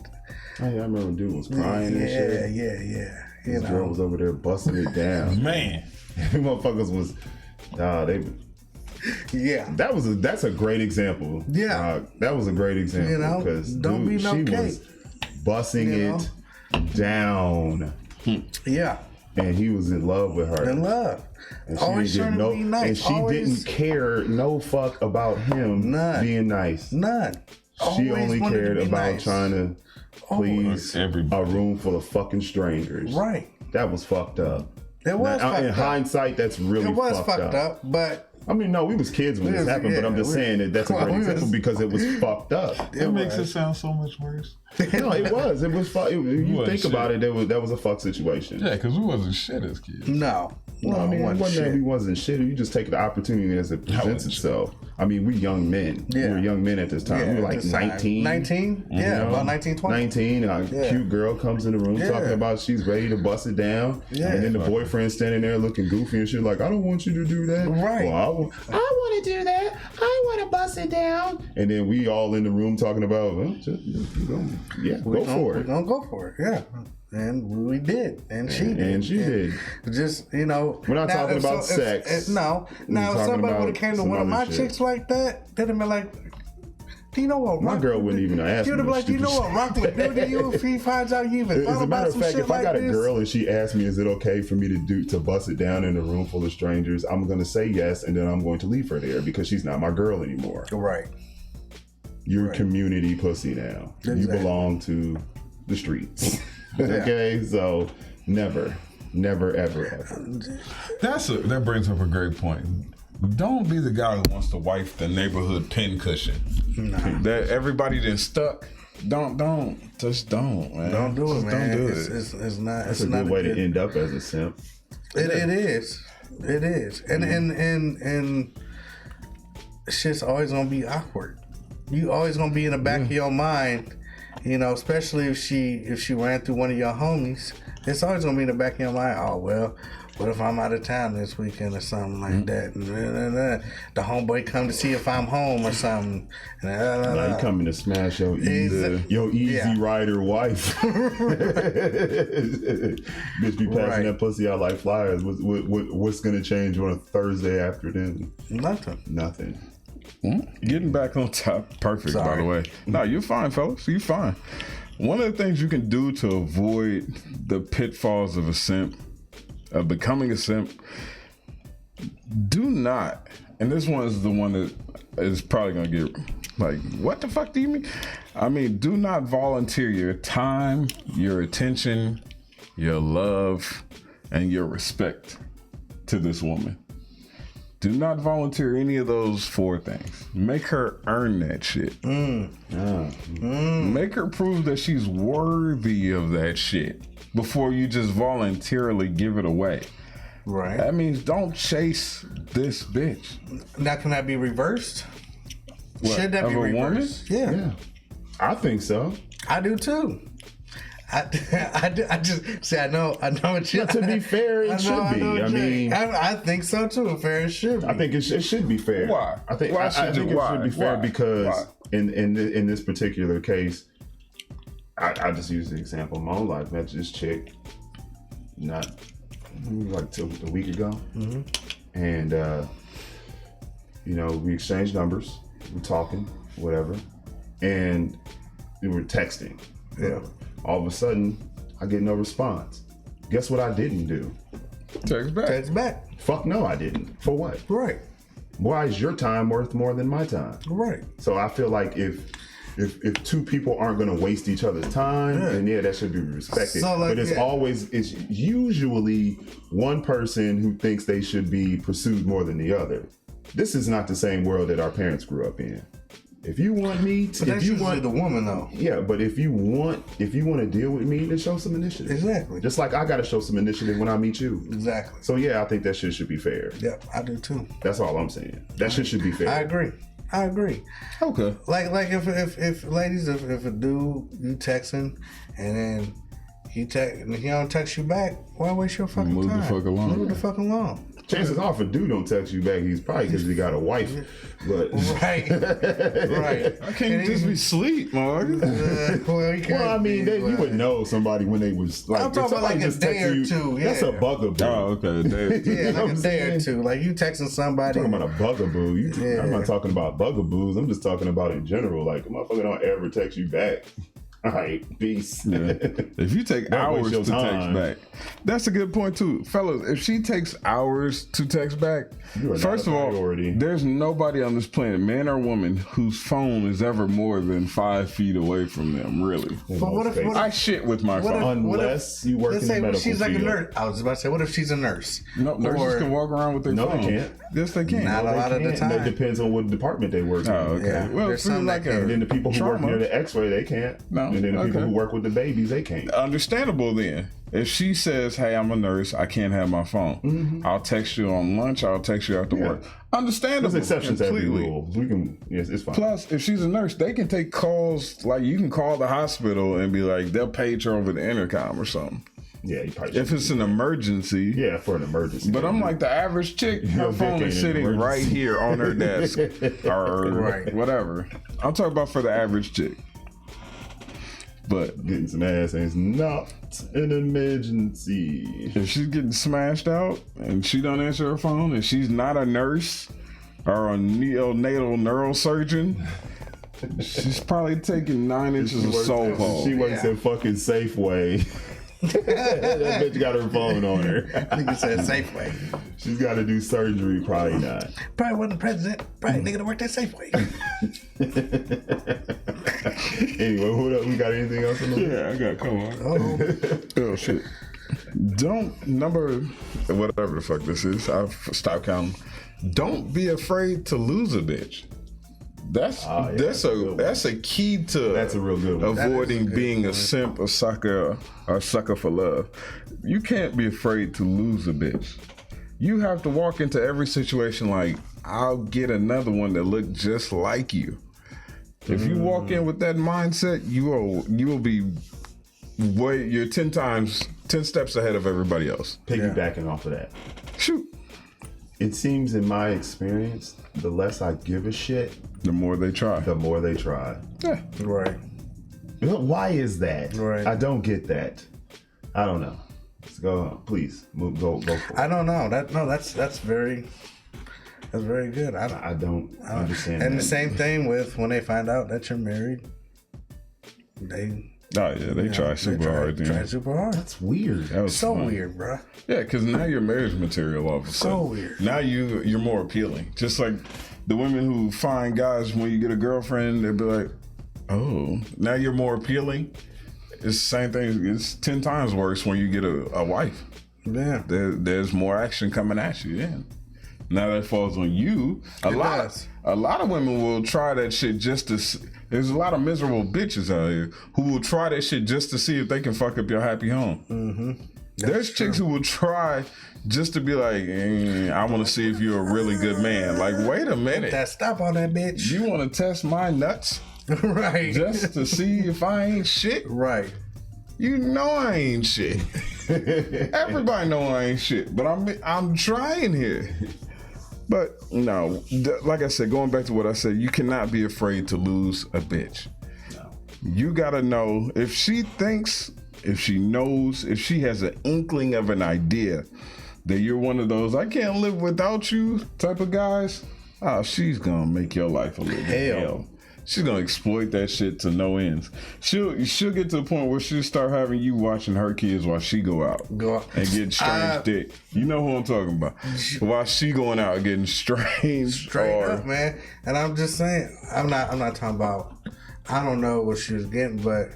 Oh, yeah, I remember dude was crying and shit. Yeah. This girl was over there busting it down. Man, motherfuckers was, they. Yeah, that's a great example. Yeah, that was a great example because don't be no she cake. Was busting it down. Yeah, and he was in love with her. In love, and always trying to be nice. And she didn't care no fuck about him being nice. None. She only cared about trying to please everybody. A room full of fucking strangers. Right. That was fucked up. It was fucked up. In hindsight, that's really fucked up. But I mean, no, we was kids when this happened, but I'm just saying that's a great example because it was fucked up. It makes it sound so much worse. No, it was. It was. You think about it, that was a fuck situation. Yeah, because we wasn't shit as kids. No. Well, I mean, it wasn't shit. that we wasn't shit. You just take the opportunity as it presents itself. I mean, we young men. Yeah. We were young men at this time. We were like 19. 19? Yeah, about 19, 20. 19, a cute girl comes in the room talking about she's ready to bust it down. Yeah. And then the boyfriend's standing there looking goofy and shit like, I don't want you to do that. Right. Well, I want to do that. I want to bust it down. And then we all in the room talking about, well, go for it. We're going to go for it, yeah. And we did, and she did. And she did. Just, you know. We're not talking about sex. Now, if somebody would have came to one of my chicks like that, they'd have been like, do you know what my girl wouldn't even ask me. You'd have been like, do you know what Rock would do to you if he finds out you even thought As a matter about of some fact, shit if like I got a this? girl and she asked me, is it okay for me to bust it down in a room full of strangers, I'm going to say yes, and then I'm going to leave her there because she's not my girl anymore. Right. You're community pussy now. Exactly. You belong to the streets. Okay, so never, ever. That brings up a great point. Don't be the guy who wants to wife the neighborhood pincushion. Nah. That everybody then stuck. Don't, man. Don't do it, man. Don't do it. It's not. That's it's a not good way to end up as a simp. It is. It is. And shit's always gonna be awkward. You always gonna be in the back of your mind, you know, especially if she ran through one of your homies. It's always gonna be in the back of your mind. Oh well, what if I'm out of town this weekend or something like that? And the homeboy come to see if I'm home or something. Now you coming to smash your easy rider wife. Bitch be passing that pussy out like flyers. What's gonna change on a Thursday afternoon? Nothing. Getting back on top. Perfect, by the way. No, you're fine, fellas. You're fine. One of the things you can do to avoid the pitfalls of a simp, of becoming a simp, do not, and this one is the one that is probably going to get like, what the fuck do you mean? I mean, do not volunteer your time, your attention, your love, and your respect to this woman. Do not volunteer any of those 4 things. Make her earn that shit. Make her prove that she's worthy of that shit before you just voluntarily give it away. Right. That means don't chase this bitch. Now, can that be reversed? What, Should that be of a woman? reversed? Yeah. I think so. I do too. I just see. I know what you. To be fair, it should be. I mean, I think so too. Fair, it should be. I think it should be fair. Why? I think Why I should think you? it should be fair Why? because in this particular case, I just use the example of my own life. Met this chick, not like a week ago, and you know, we exchanged numbers, we're talking, whatever, and we were texting. Yeah. All of a sudden, I get no response. Guess what I didn't do? Text back. Text back. Fuck no, I didn't. For what? Right. Why is your time worth more than my time? Right. So I feel like if 2 people aren't going to waste each other's time, then that should be respected. So, like, but it's usually one person who thinks they should be pursued more than the other. This is not the same world that our parents grew up in. If you want me to, But that's usually the woman though. Yeah, but if you want to deal with me, then show some initiative. Exactly. Just like I got to show some initiative when I meet you. Exactly. So yeah, I think that shit should be fair. Yeah, I do too. That's all I'm saying. That shit should be fair. I agree. Okay. Like if ladies, if a dude you texting and then he don't text you back, why waste your fucking Move time? the fuck along. Move the fuck along. Chances are, if a dude don't text you back, he's probably because he got a wife. But Right. I can't just be sleep, man. well, I mean, you would know somebody when they was like. I'm talking about like a day or two. Yeah. That's a bugaboo. Oh, okay. Yeah, like a day or two. Like you texting somebody. I'm talking about a bugaboo. I'm not talking about bugaboos. I'm just talking about in general. Like, a motherfucker don't ever text you back. All right, peace. Yeah. If you take hours to text back, that's a good point too, fellas. If she takes hours to text back, first of all, there's nobody on this planet, man or woman, whose phone is ever more than 5 feet away from them. Really, but what if I shit with my phone? Unless you work in the medical she's like field. a nurse. I was about to say, what if she's a nurse? No, nurses can walk around with their phone. No, they can't. Yes, they can. Not a lot of the time. It depends on what department they work in. Oh, okay. Yeah, Well, there's for some like that can. And then the people who work trauma. near the X-ray, they can't. No, And then the people who work with the babies, they can't. Understandable then. If she says, hey, I'm a nurse, I can't have my phone. I'll text you on lunch, I'll text you after work. Understandable. There's exceptions to every rule. We can, yes, it's fine. Plus, if she's a nurse, they can take calls, like you can call the hospital and be like, they'll page her over the intercom or something. Yeah, you probably If it's an emergency. Yeah, for an emergency. But I'm like the average chick, her phone is sitting right here on her desk or whatever. I'm talking about for the average chick. But getting some ass is not an emergency. If she's getting smashed out and she don't answer her phone and she's not a nurse or a neonatal neurosurgeon, she's probably taking 9 inches of soul hole. She works at fucking Safeway. That bitch got her phone on her. I think it said Safeway. She's got to do surgery. Probably not. Probably wasn't the president. Probably nigga that worked at Safeway. Anyway, what up? We got anything else? Yeah, I got. Come on. Oh shit. Whatever the fuck this is. I've stopped counting. Don't be afraid to lose a bitch. That's a key to that's a real good one. Avoiding being a simp, a sucker, or a sucker for love. You can't be afraid to lose a bitch. You have to walk into every situation like, I'll get another one that look just like you. If you walk in with that mindset, you will be you're 10 steps ahead of everybody else. Piggybacking off of that. Shoot. It seems in my experience, the less I give a shit, the more they try. Yeah. Right. Why is that? Right. I don't get that. I don't know. Let's go on. Please. Go for it. I don't know. That's very good. I don't understand And that. the same thing with when they find out that you're married. They try super hard. Try super hard. That's weird. That was So fun. weird, bro. Yeah, because now you're marriage material all of a sudden. So weird. Now you're more appealing. Just like the women who find guys when you get a girlfriend, they'll be like, oh, now you're more appealing. It's the same thing. It's 10 times worse when you get a wife. Yeah. There's more action coming at you. Yeah. Now that falls on you. A lot of women will try that shit just to. There's a lot of miserable bitches out here who will try that shit just to see if they can fuck up your happy home. Mm-hmm. There's chicks who will try just to be like, I want to see if you're a really good man. Like, wait a minute. Stop on that bitch. You want to test my nuts? Right. Just to see if I ain't shit? Right. You know I ain't shit. Everybody know I ain't shit, but I'm trying here. But no, like I said, going back to what I said, you cannot be afraid to lose a bitch. No. You gotta know if she thinks, if she knows, if she has an inkling of an idea that you're one of those I can't live without you type of guys, she's gonna make your life a little bit hell. She's gonna exploit that shit to no ends. She'll get to the point where she'll start having you watching her kids while she go out and getting strange dick. You know who I'm talking about. While she going out getting strange. Straight up, man. And I'm just saying, I'm not talking about. I don't know what she was getting, but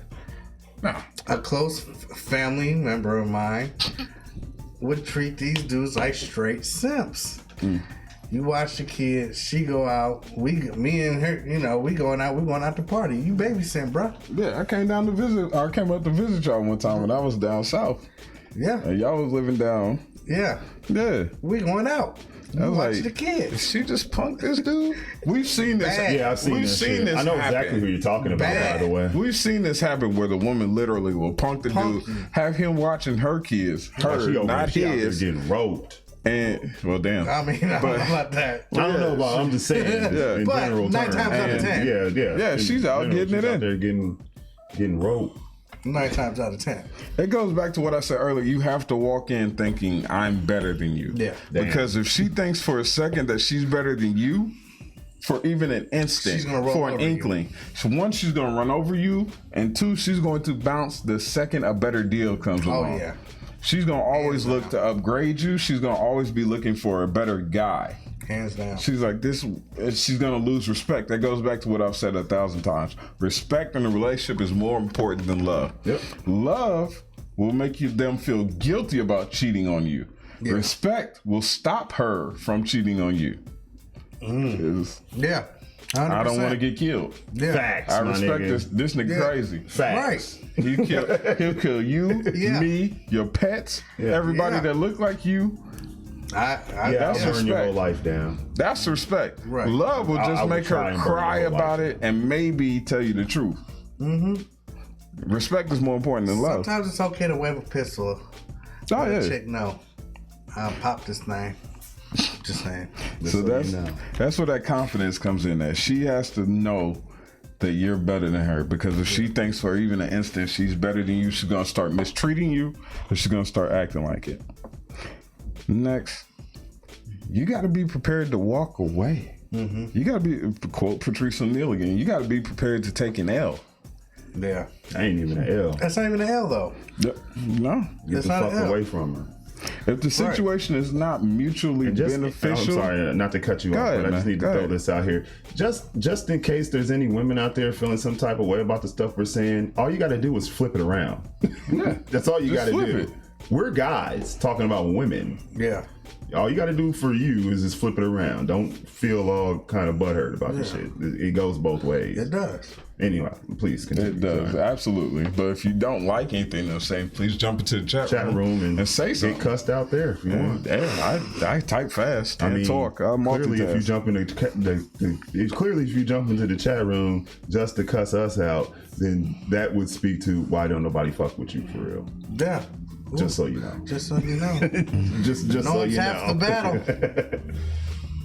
a close family member of mine would treat these dudes like straight simps. You watch the kids, she go out, me and her, we going out to party. You babysitting, bro. Yeah, I came up to visit y'all one time when I was down south. Yeah. And y'all was living down. Yeah. Yeah. We going out. You watch like, the kids. She just punked this dude. We've seen this. Yeah, I've seen this. I know exactly who you're talking about, by the way. We've seen this happen where the woman literally will punk the dude, have him watching her kids, not his, getting roped. And well, damn. I mean, I don't know about that. I don't know about. I'm just saying. In but general 9 times out of 10. Yeah. She's out getting it in. Out there getting roped. 9 times out of 10. It goes back to what I said earlier. You have to walk in thinking I'm better than you. Yeah. Because if she thinks for a second that she's better than you, for even an instant, for an inkling, so one, she's gonna run over you, and 2, she's going to bounce the second a better deal comes along. Oh yeah. She's gonna always look to upgrade you. She's gonna always be looking for a better guy. Hands down. She's like this. She's gonna lose respect. That goes back to what I've said 1,000 times. Respect in a relationship is more important than love. Yep. Love will make them feel guilty about cheating on you. Yeah. Respect will stop her from cheating on you. Yeah. I don't want to get killed. Yeah. Facts. I my respect nigga. this nigga crazy. Facts. Right. He'll kill you, Yeah. me, your pets, everybody Yeah. that look like you. Yeah, That's I'll burn your whole respect. life down. That's respect. Right. Love will I just would make try her and burn cry your whole about life. it and maybe tell you the truth. Respect is more important than love. Sometimes it's okay to wave a pistol. Oh Let a yeah. chick know. I'll pop this thing. Just saying. So Just that's you know. that's where that confidence comes in. That she has to know that you're better than her, because if she thinks for even an instant she's better than you, she's gonna start mistreating you, or she's gonna start acting like it. Next, you got to be prepared to walk away. You got to be, quote Patrice O'Neal again, you got to be prepared to take an L. Yeah. I ain't even an L. That's not even a L though. No. Get That's the not fuck an L. away from her. If the situation is not mutually beneficial. I'm sorry, not to cut you Go off, ahead, but I just man. need to Go throw ahead. this out here. Just in case there's any women out there feeling some type of way about the stuff we're saying, all you got to do is flip it around. That's all you got Just to flip do. it. We're guys talking about women. Yeah. All you got to do for you is just flip it around. Don't feel all kind of butthurt about this shit. It goes both ways. It does. Anyway, please continue. It does, Sorry. absolutely. But if you don't like anything they're saying, please jump into the chat Room and say get something. cussed out there if you want. Damn, I type fast and talk. I Clearly, if you multitask. jump clearly if you jump into the chat room just to cuss us out, then that would speak to why don't nobody fuck with you for real. Yeah. Just so you know. Just so you know. Just No so one's you half know. the battle.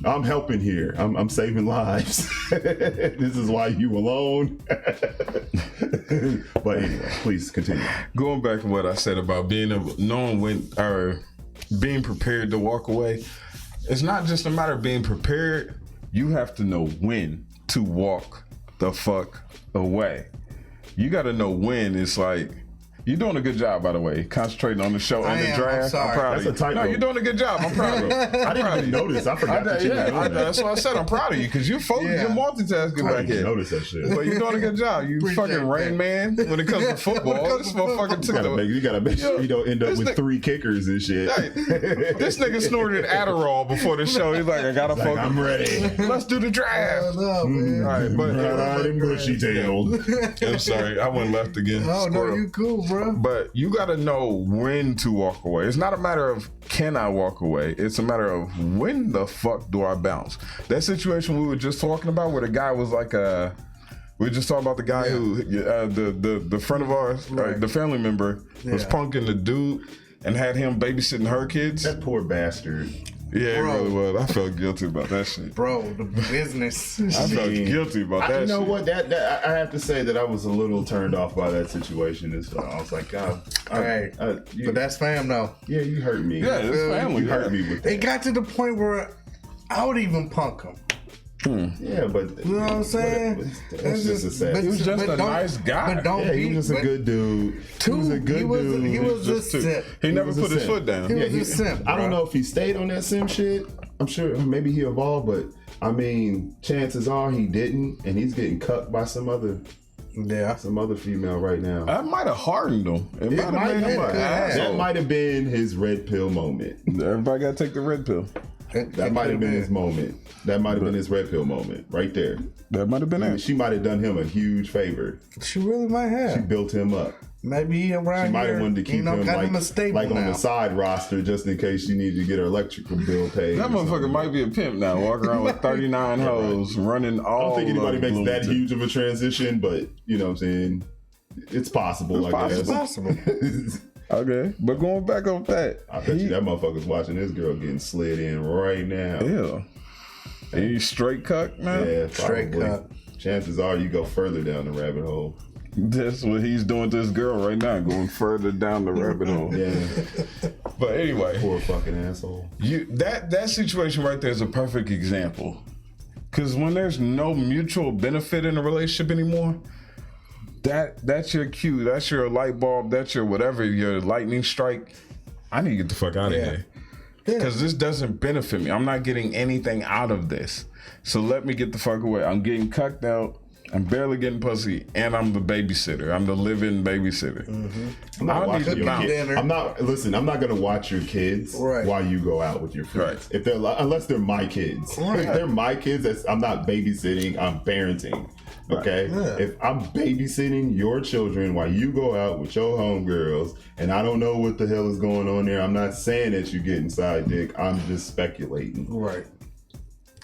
I'm helping here. I'm saving lives. This is why you alone. But anyway, please continue. Going back to what I said about knowing when, or being prepared to walk away, it's not just a matter of being prepared. You have to know when to walk the fuck away. You got to know when. It's like, you're doing a good job, by the way, concentrating on the show and the I'm draft. sorry. I'm proud That's of a you. typo. No, you're doing a good job. I'm proud of you. I didn't even notice. I forgot that you were doing that. That's what I said. I'm proud of you because you're focused. Yeah. You're multitasking I back didn't here. notice that shit. But you're doing a good job. You Appreciate fucking Rain Man when it comes to football. This motherfucker took You gotta make sure you don't end up This with nigga- 3 kickers and shit. Hey, this nigga snorted Adderall before the show. He's like, I gotta Like, focus. I'm ready. Let's do the draft. No, man. All right, but I'm bushy tailed. I'm sorry, I went left again. Oh, no, Squirrel. you cool, bro. But you got to know when to walk away. It's not a matter of can I walk away. It's a matter of when the fuck do I bounce. That situation we were just talking about where the guy was like we were just talking about the guy who the friend of ours, the family member was Yeah. punking the dude and had him babysitting her kids. That poor bastard. Yeah, Bro. it really was. I felt guilty about that shit. Bro, the business. I felt guilty about that You know shit. what? That I have to say that I was a little turned off by that situation as well. I was like, God, Right. But that's fam, though. yeah, you hurt me. Yeah, it's family. You hurt me with that. It got to the point where I would even punk him. Yeah, but You know what I'm saying? That's just a sad. He was just a don't- nice guy. But don't Yeah, he was just a good dude. He was a good dude. He was a Just simp. he never was a put his simp. foot down. He was a simp, I don't bro. know if he stayed on that sim shit. I'm sure maybe he evolved, but I mean, chances are he didn't, and he's getting cucked by some other Yeah. female right now. That might have hardened him. It might have made him an That asshole. might have been his red pill moment. Everybody got to take the red pill. That might have been his moment. That might have been his red pill moment right there. That might have been it. She might have done him a huge favor. She really might She have. built him up. Maybe he around She might here, have wanted to keep him got him a stable like on now. the side roster just in case she needed to get her electrical bill paid. That or motherfucker something. might be a pimp now, walking around with 39 hoes, running I all. don't think anybody of makes Bloomington. that huge of a transition, but you know what I'm saying? It's possible, It's I guess. possible. Okay, but going back on that, I bet you that motherfucker's watching this girl getting slid in right now. yeah. And you straight cuck now? Yeah, Straight probably. cut. Chances are you go further down the rabbit hole. That's what he's doing to this girl right now, going further down the rabbit hole. Yeah, But anyway, poor fucking asshole. that situation right there is a perfect example. Because when there's no mutual benefit in a relationship anymore, that's your cue, that's your light bulb, that's your whatever, your lightning strike. I need to get the fuck out of here. Because this doesn't benefit me. I'm not getting anything out of this. So let me get the fuck away. I'm getting cucked out. I'm barely getting pussy, and I'm the babysitter. I'm the living babysitter. I'm not watching your bounce. kids. I'm not gonna watch your kids while you go out with your friends. If they're unless they're my kids. If they're my kids, I'm not babysitting. I'm parenting. Okay, if I'm babysitting your children while you go out with your homegirls, and I don't know what the hell is going on there, I'm not saying that you getting side dick. I'm just speculating. Right.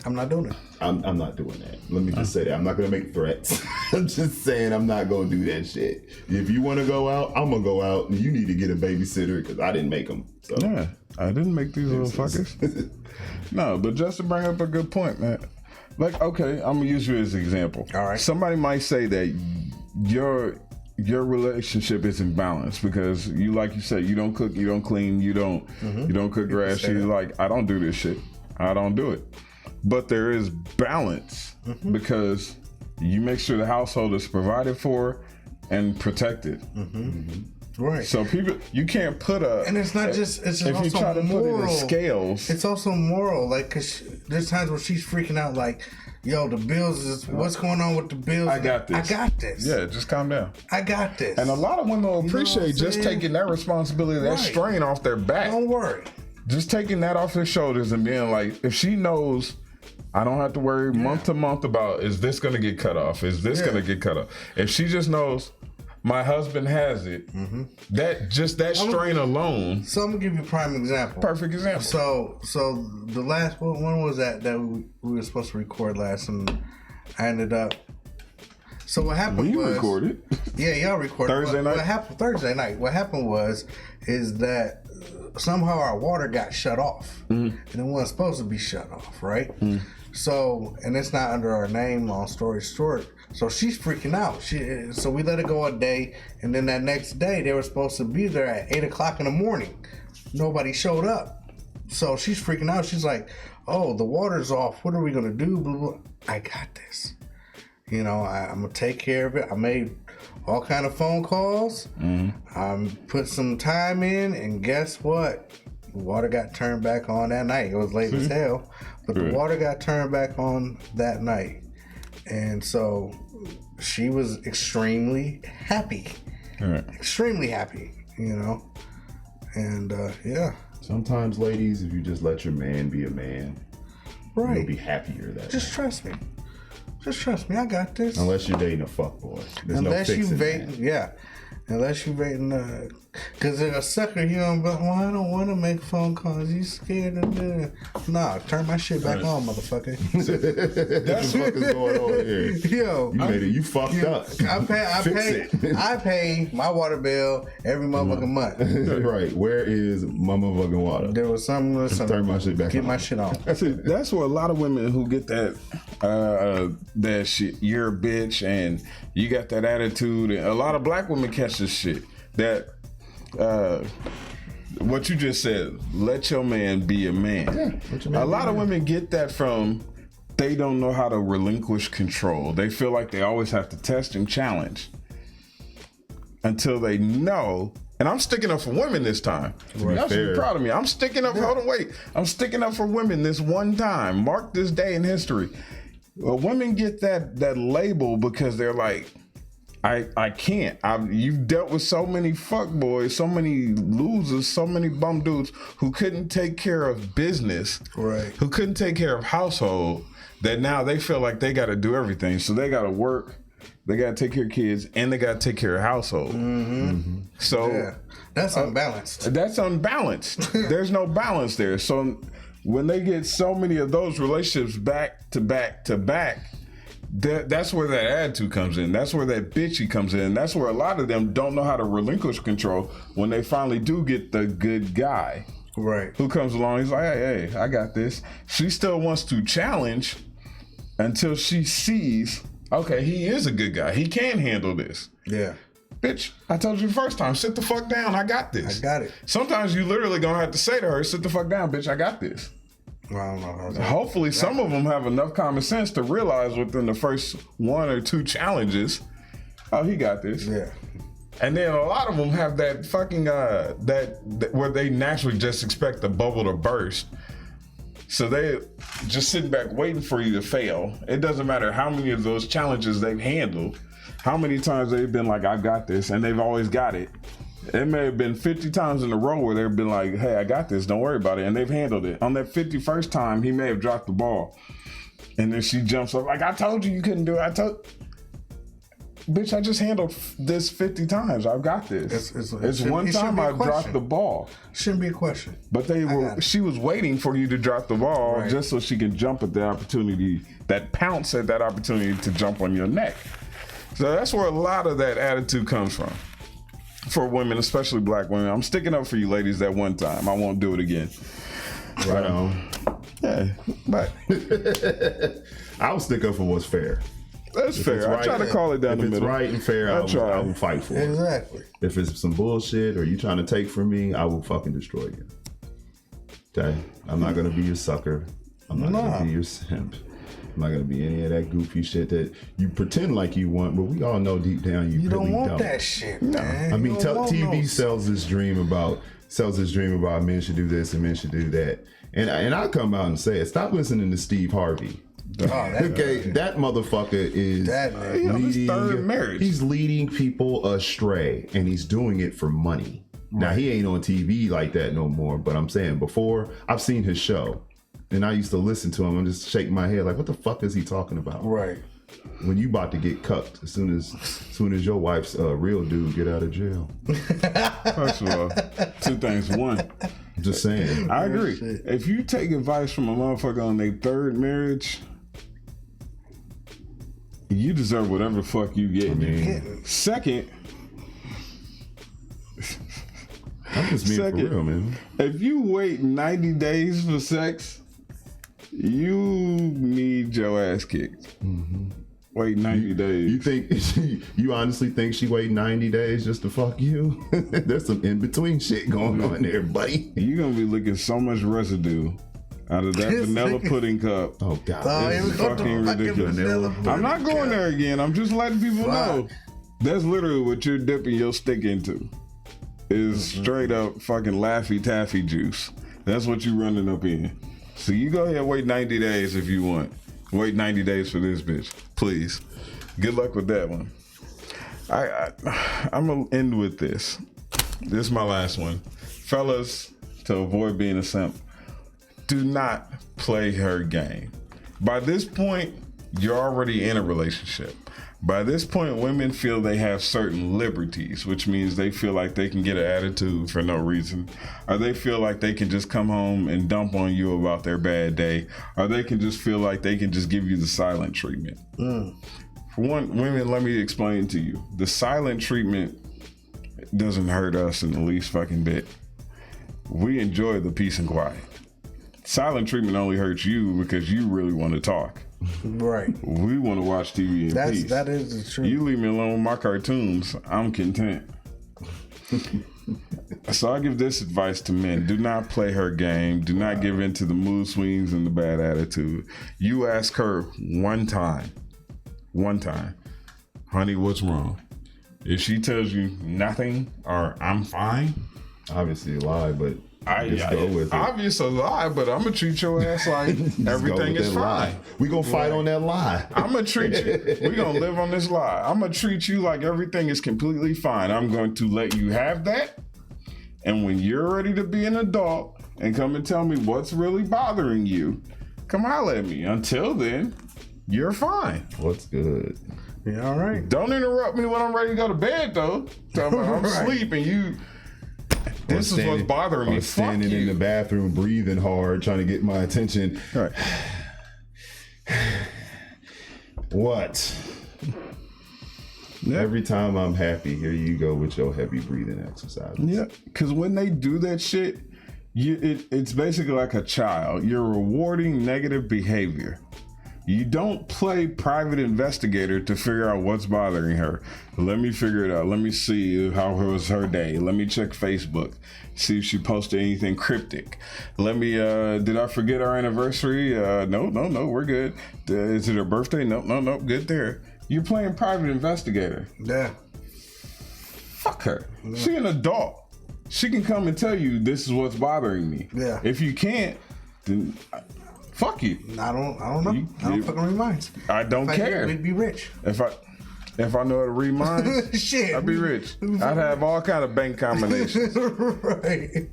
I'm not doing it. I'm not doing that. Let me just say that. I'm not gonna make threats. I'm just saying I'm not gonna do that shit. If you want to go out, I'm gonna go out, and you need to get a babysitter because I didn't make them. So. Yeah, I didn't make these little fuckers. No, but just to bring up a good point, man. Like, okay, I'm gonna use you as an example. All right. Somebody might say that your relationship isn't balanced because you, like you said, you don't cook, you don't clean, you don't cook grass. She's like, I don't do this shit. I don't do it. But there is balance because you make sure the household is provided for and protected. Right. So people, you can't put a. And it's not just. It's just if you also try to moral. put it in scales. It's also moral, like, cause there's times where she's freaking out, like, "Yo, the bills is what's going on with the bills?" I got this. I got this. Yeah, just calm down. I got this. And a lot of women will appreciate just saying? taking that responsibility, that strain off their back. Don't worry. Just taking that off their shoulders and being like, if she knows, I don't have to worry month to month about, is this going to get cut off? Is this going to get cut off? If she just knows my husband has it, that strain alone. So I'm gonna give you a prime example. Perfect example. So the last one was that we were supposed to record last, and I ended up. So what happened was recorded. Yeah, y'all recorded Thursday night. What happened Thursday night? What happened is that somehow our water got shut off, and it wasn't supposed to be shut off, right? So, and it's not under our name. Long story short, so she's freaking out. So we let it go a day, and then that next day they were supposed to be there at 8 o'clock in the morning. Nobody showed up, so she's freaking out. She's like, "Oh, the water's off. What are we gonna do?" Blah, blah. I got this. You know, I'm gonna take care of it. I made all kind of phone calls. Put some time in, and guess what? The water got turned back on that night. It was late as hell, but the water got turned back on that night. And so she was extremely happy. Extremely happy, you know? And yeah. Sometimes, ladies, if you just let your man be a man, you'll be happier that Just trust me. Just trust me, I got this. Unless you're dating a fuckboy. There's Unless no you fixing dating, that. yeah. Unless you dating, because if a sucker, you know, but well, I don't want to make phone calls. You scared of that? Nah, turn my shit back on, motherfucker. That's what the fuck is going on here. Yo, You made it. You fucked up. I pay my water bill every motherfucking month. Right. Where is my motherfucking water? There was something. Listen, Turn my shit back get on. my shit on. That's where a lot of women who get that shit, you're a bitch and you got that attitude. And a lot of black women catch this shit. That what you just said, let your man be a man. Yeah, a lot of women get that from they don't know how to relinquish control. They feel like they always have to test and challenge until they know. And I'm sticking up for women this time. Y'all should be proud of me. I'm sticking up. Hold on, wait. I'm sticking up for women this one time. Mark this day in history. Well, women get that label because they're like, I can't. You've dealt with so many fuckboys, so many losers, so many bum dudes who couldn't take care of business, right? Who couldn't take care of household. That now they feel like they got to do everything. So they got to work, they got to take care of kids, and they got to take care of household. So that's unbalanced. That's unbalanced. There's no balance there. So when they get so many of those relationships back to back to back, that's where that attitude comes in. That's where that bitchy comes in. That's where a lot of them don't know how to relinquish control when they finally do get the good guy. Right. Who comes along, he's like, hey, I got this. She still wants to challenge until she sees, okay, he is a good guy. He can handle this. Yeah. Bitch, I told you the first time, sit the fuck down. I got this. I got it. Sometimes you literally gonna have to say to her, sit the fuck down, bitch, I got this. Well, I don't know. Hopefully some of them have enough common sense to realize within the first one or two challenges, oh, he got this. Yeah. And then a lot of them have that fucking, that where they naturally just expect the bubble to burst. So they just sitting back waiting for you to fail. It doesn't matter how many of those challenges they've handled, how many times they've been like, I got this, and they've always got it. It may have been 50 times in a row where they've been like, hey, I got this, don't worry about it, and they've handled it. On that 51st time, he may have dropped the ball. And then she jumps up like, I told you couldn't do it. Bitch, I just handled this 50 times. I've got this. It's one time I dropped the ball. Shouldn't be a question. But she was waiting for you to drop the ball just so she can jump at the opportunity, that pounce at that opportunity to jump on your neck. So that's where a lot of that attitude comes from. For women, especially black women. I'm sticking up for you ladies that one time. I won't do it again. Right on. Yeah, but I'll stick up for what's fair. That's fair. I try to call it down the middle. If it's right and fair, I will fight for it. Exactly. If it's some bullshit or you trying to take from me, I will fucking destroy you. Okay? I'm not going to be your sucker. I'm not going to be your simp. I'm not going to be any of that goofy shit that you pretend like you want, but we all know deep down you really don't want that shit, man. I mean, TV sells this dream about men should do this and men should do that. And I come out and say it. Stop listening to Steve Harvey. That motherfucker is leading third marriage. He's leading people astray, and he's doing it for money. Right. Now he ain't on TV like that no more. But I'm saying before, I've seen his show, and I used to listen to him and just shake my head like, what the fuck is he talking about? Right. When you about to get cucked as soon as your wife's real dude get out of jail. First of all, two things. One, I'm just saying. I agree. If you take advice from a motherfucker on their third marriage, you deserve whatever the fuck you get. I mean, second, I'm just being for real, man. If you wait 90 days for sex, you need your ass kicked. Mm-hmm. Wait 90 days. You think you honestly think she wait 90 days just to fuck you? There's some in between shit going on there, buddy. You're gonna be licking so much residue out of that vanilla pudding cup. Oh god, this is fucking ridiculous. I'm not going there again. I'm just letting people know. That's literally what you're dipping your stick into. Is straight up fucking Laffy Taffy juice. That's what you running up in. So you go ahead and wait 90 days if you want. Wait 90 days for this bitch, please. Good luck with that one. I'm gonna end with this. This is my last one. Fellas, to avoid being a simp, do not play her game. By this point, you're already in a relationship. By this point, women feel they have certain liberties, which means they feel like they can get an attitude for no reason, or they feel like they can just come home and dump on you about their bad day, or they can just feel like they can just give you the silent treatment. For one, women, let me explain to you. The silent treatment doesn't hurt us in the least fucking bit. We enjoy the peace and quiet. Silent treatment only hurts you because you really want to talk. Right. We want to watch TV in peace. That is the truth. You leave me alone with my cartoons, I'm content. So I give this advice to men. Do not play her game. Do not give in to the mood swings and the bad attitude. You ask her one time, honey, what's wrong? If she tells you nothing or I'm fine, obviously a lie, but just go with it. Obvious a lie, but I'm gonna treat your ass like everything is fine. We gonna fight on that lie. I'm gonna treat you. We gonna live on this lie. I'm gonna treat you like everything is completely fine. I'm going to let you have that, and when you're ready to be an adult and come and tell me what's really bothering you, come holler at me. Until then, you're fine. What's good? Yeah, all right. Don't interrupt me when I'm ready to go to bed, though. I'm asleep and you. This is what's bothering me. Standing in the bathroom, breathing hard, trying to get my attention. Right. What? Yeah. Every time I'm happy, here you go with your heavy breathing exercises. Yeah, because when they do that shit, it's basically like a child. You're rewarding negative behavior. You don't play private investigator to figure out what's bothering her. Let me figure it out. Let me see how was her day. Let me check Facebook, see if she posted anything cryptic. Let me, did I forget our anniversary? No, we're good. Is it her birthday? No, good there. You're playing private investigator. Yeah. Fuck her. Yeah. She an adult. She can come and tell you this is what's bothering me. Yeah. If you can't, then fuck you. I don't know. I don't fucking read minds. I don't care. We'd be rich. If I know how to read minds, Shit. I'd be rich. I'd have all kind of bank combinations. Right.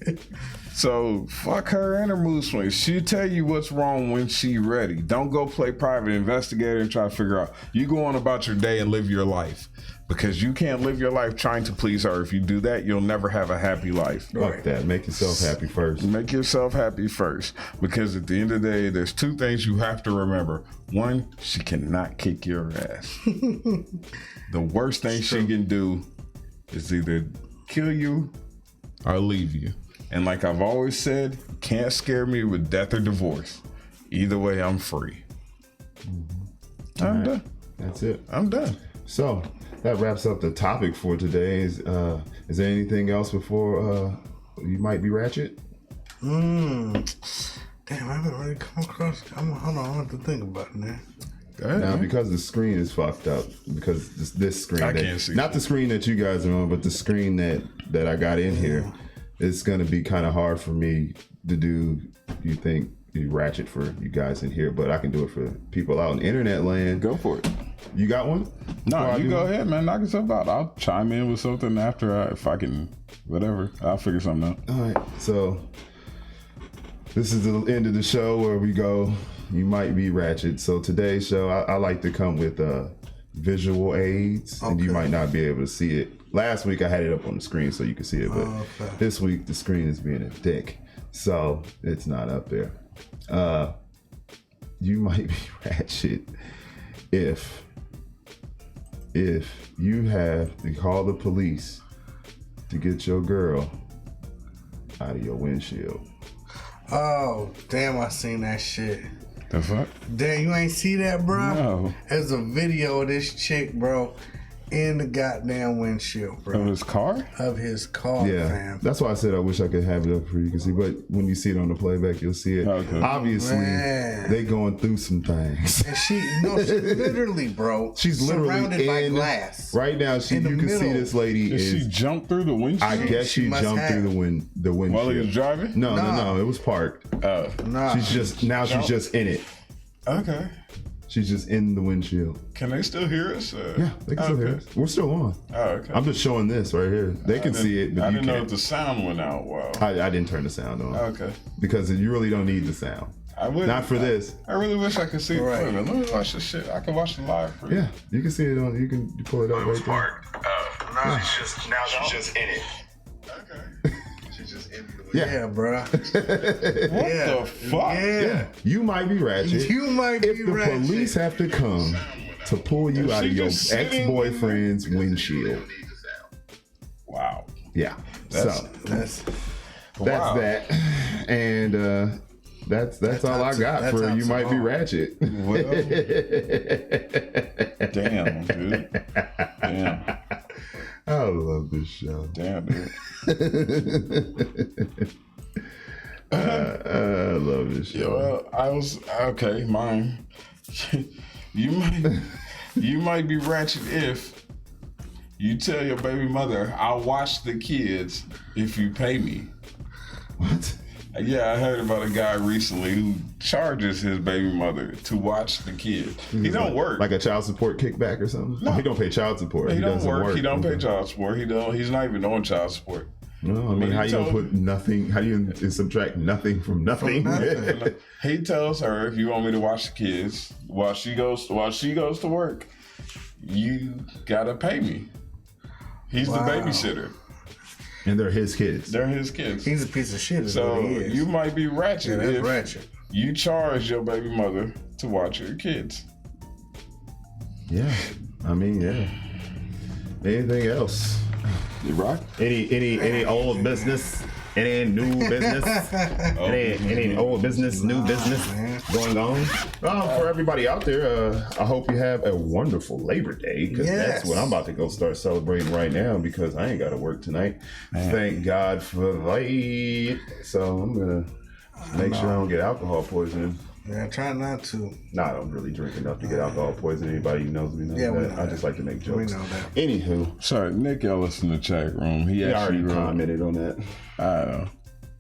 So fuck her and her mood swings. She'll tell you what's wrong when she ready. Don't go play private investigator and try to figure out. You go on about your day and live your life. Because you can't live your life trying to please her. If you do that, you'll never have a happy life. Fuck that. Make yourself happy first. Make yourself happy first. Because at the end of the day, there's two things you have to remember. One, she cannot kick your ass. The worst thing she can do is either kill you or leave you. And like I've always said, can't scare me with death or divorce. Either way, I'm free. I'm done. That's it. I'm done. So that wraps up the topic for today. Is there anything else before you might be ratchet? Damn, I haven't really come across. Hold on, I have to think about it now. Now, because the screen is fucked up, because this screen, can't see not the screen that you guys are on, but the screen that I got in here, it's gonna be kind of hard for me to do. You think ratchet for you guys in here, but I can do it for people out in internet land. Go for it. You got one? No, you go ahead, man. Knock yourself out. I'll chime in with something after if I can, whatever. I'll figure something out. All right. So this is the end of the show where we go. You might be ratchet. So today's show, I like to come with visual aids, and you might not be able to see it. Last week I had it up on the screen so you could see it, but this week the screen is being a dick, so it's not up there. You might be ratchet if you have to call the police to get your girl out of your windshield. Oh, damn, I seen that shit. The fuck? Damn, you ain't see that, bro? No. There's a video of this chick, bro, in the goddamn windshield, bro. Of his car? Of his car, Yeah, fam. that's why I said I wish I could have it up for you to see. But when you see it on the playback, you'll see it. Okay. Obviously, Man. they going through some things. And she literally, bro, She's literally surrounded by in glass. Right now. You can see this lady Did she jump through the windshield? I guess she must jumped have. through the windshield. While he was driving? No. It was parked. Nah. She's just in it. Okay. She's just in the windshield. Can they still hear us? Yeah, they can still hear us. We're still on. Oh, okay. I'm just showing this right here. They can see it, but I you didn't know can't. if the sound went out. Wow. I didn't turn the sound on. Okay. Because you really don't need the sound. I would. Not for this. I really wish I could see Right. it. Let me watch this shit. I can watch it live for you. Yeah, you can see it on. You can pull it up right there. Nah. She's just in it. Okay. She's just in the Yeah, bro. What the fuck? Yeah. You might be ratchet. You might be if the ratchet. police have to come to pull you out she of your just sitting ex-boyfriend's windshield. Wow. Yeah. That's- That's Wow. that. And that's all I got that for sounds you might be wrong. ratchet. Well, damn, dude. Damn. I love this show. Damn, dude. I love this show. Yeah, well, I was okay. Mine. you might be ratchet if you tell your baby mother, "I'll watch the kids if you pay me." What? Yeah, I heard about a guy recently who charges his baby mother to watch the kids. He don't work. Like a child support kickback or something? No, he don't pay child support. He don't doesn't work. He don't pay Okay. child support. He's not even on child support. No, I mean, how he you gonna told- put nothing? How you gonna subtract nothing from nothing? He tells her, if you want me to watch the kids while she goes to work, you gotta pay me. He's the babysitter. And they're his kids. They're his kids. He's a piece of shit. Is So what he is. you might be ratchet that's if ratchet. you charge your baby mother to watch your kids. Yeah, I mean, yeah. Anything else? You rock? Any old business? Any new business? Any old business, new business going on? For everybody out there, I hope you have a wonderful Labor Day, because that's what I'm about to go start celebrating right now, because I ain't got to work tonight. Thank God for that. So I'm gonna make sure I don't get alcohol poisoning. Yeah, try not to. Nah, I don't really drink enough to get alcohol poisoning. Anybody who knows me knows Yeah, we that. know I that. just like to make We jokes. know that. Anywho, Sorry, Nick Ellis in the chat room. He I actually already wrote. commented on that. I know.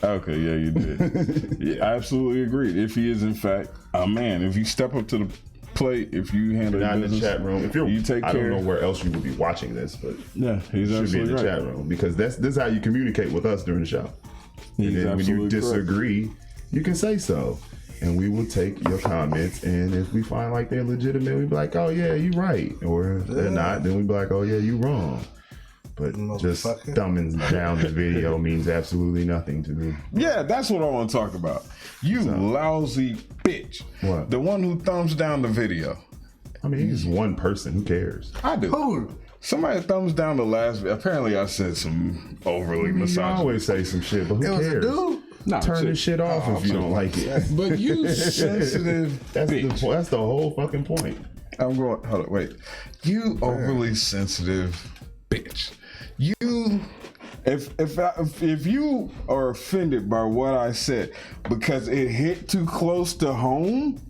Okay, yeah, you did. Yeah, I absolutely agree. If he is in fact a man, if you step up to the plate, if you handle Not in the business, chat room. If you're, you take I care. don't know where else you would be watching this, but Yeah, he's you should be in absolutely the right. chat room because this is how you communicate with us during the show. He's And then when you absolutely correct. disagree, you can say so. And we will take your comments, and if we find like they're legitimate, we be like, oh yeah, you right. Or if they're not, then we be like, oh yeah, you wrong. But just Motherfucker. thumbing down the video means absolutely nothing to me. Yeah, that's what I want to talk about. You lousy bitch. What? The one who thumbs down the video. I mean, he's one person. Who cares? I do. Who? Somebody thumbs down the last. Apparently, I said some overly You misogynist. always say some shit, but who It was a cares? dude. Nah, Turn this shit off if you don't like it. But you sensitive That's bitch. that's the whole fucking point. I'm going. Hold on, wait. You overly sensitive bitch. You, if you are offended by what I said because it hit too close to home,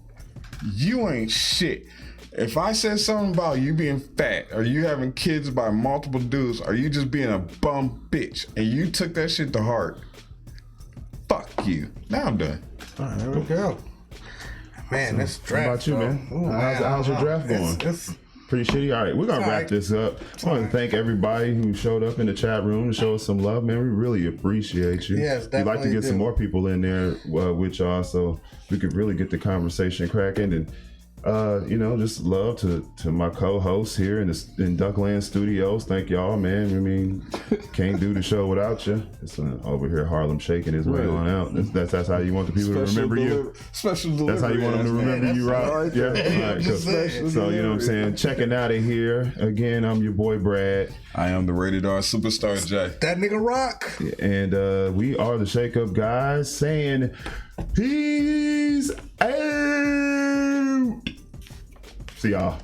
you ain't shit. If I said something about you being fat or you having kids by multiple dudes or you just being a bum bitch and you took that shit to heart, fuck you. Now I'm done. All right, there we go. Man, this draft. How about you, though. man? Ooh, How's your I don't draft know. going? It's Pretty shitty. All right, we're gonna It's wrap alright. this up. I want to thank everybody who showed up in the chat room to show us some love, man. We really appreciate you. Yes, We'd like to definitely get some do. more people in there with y'all, so we could really get the conversation cracking. And just love to my co-hosts here in Duckland Studios. Thank y'all, man. I mean, can't do the show without you. It's over here Harlem shaking his way Right. on out. That's how you want the people to remember you. Special delivery. That's how you want them to remember you, right? Yeah. All right, Just cool. saying. So you know what I'm saying. Checking out of here again. I'm your boy Brad, I am the rated R superstar Jay. that nigga rock. and we are the Shake Up Guys saying peace out. See y'all.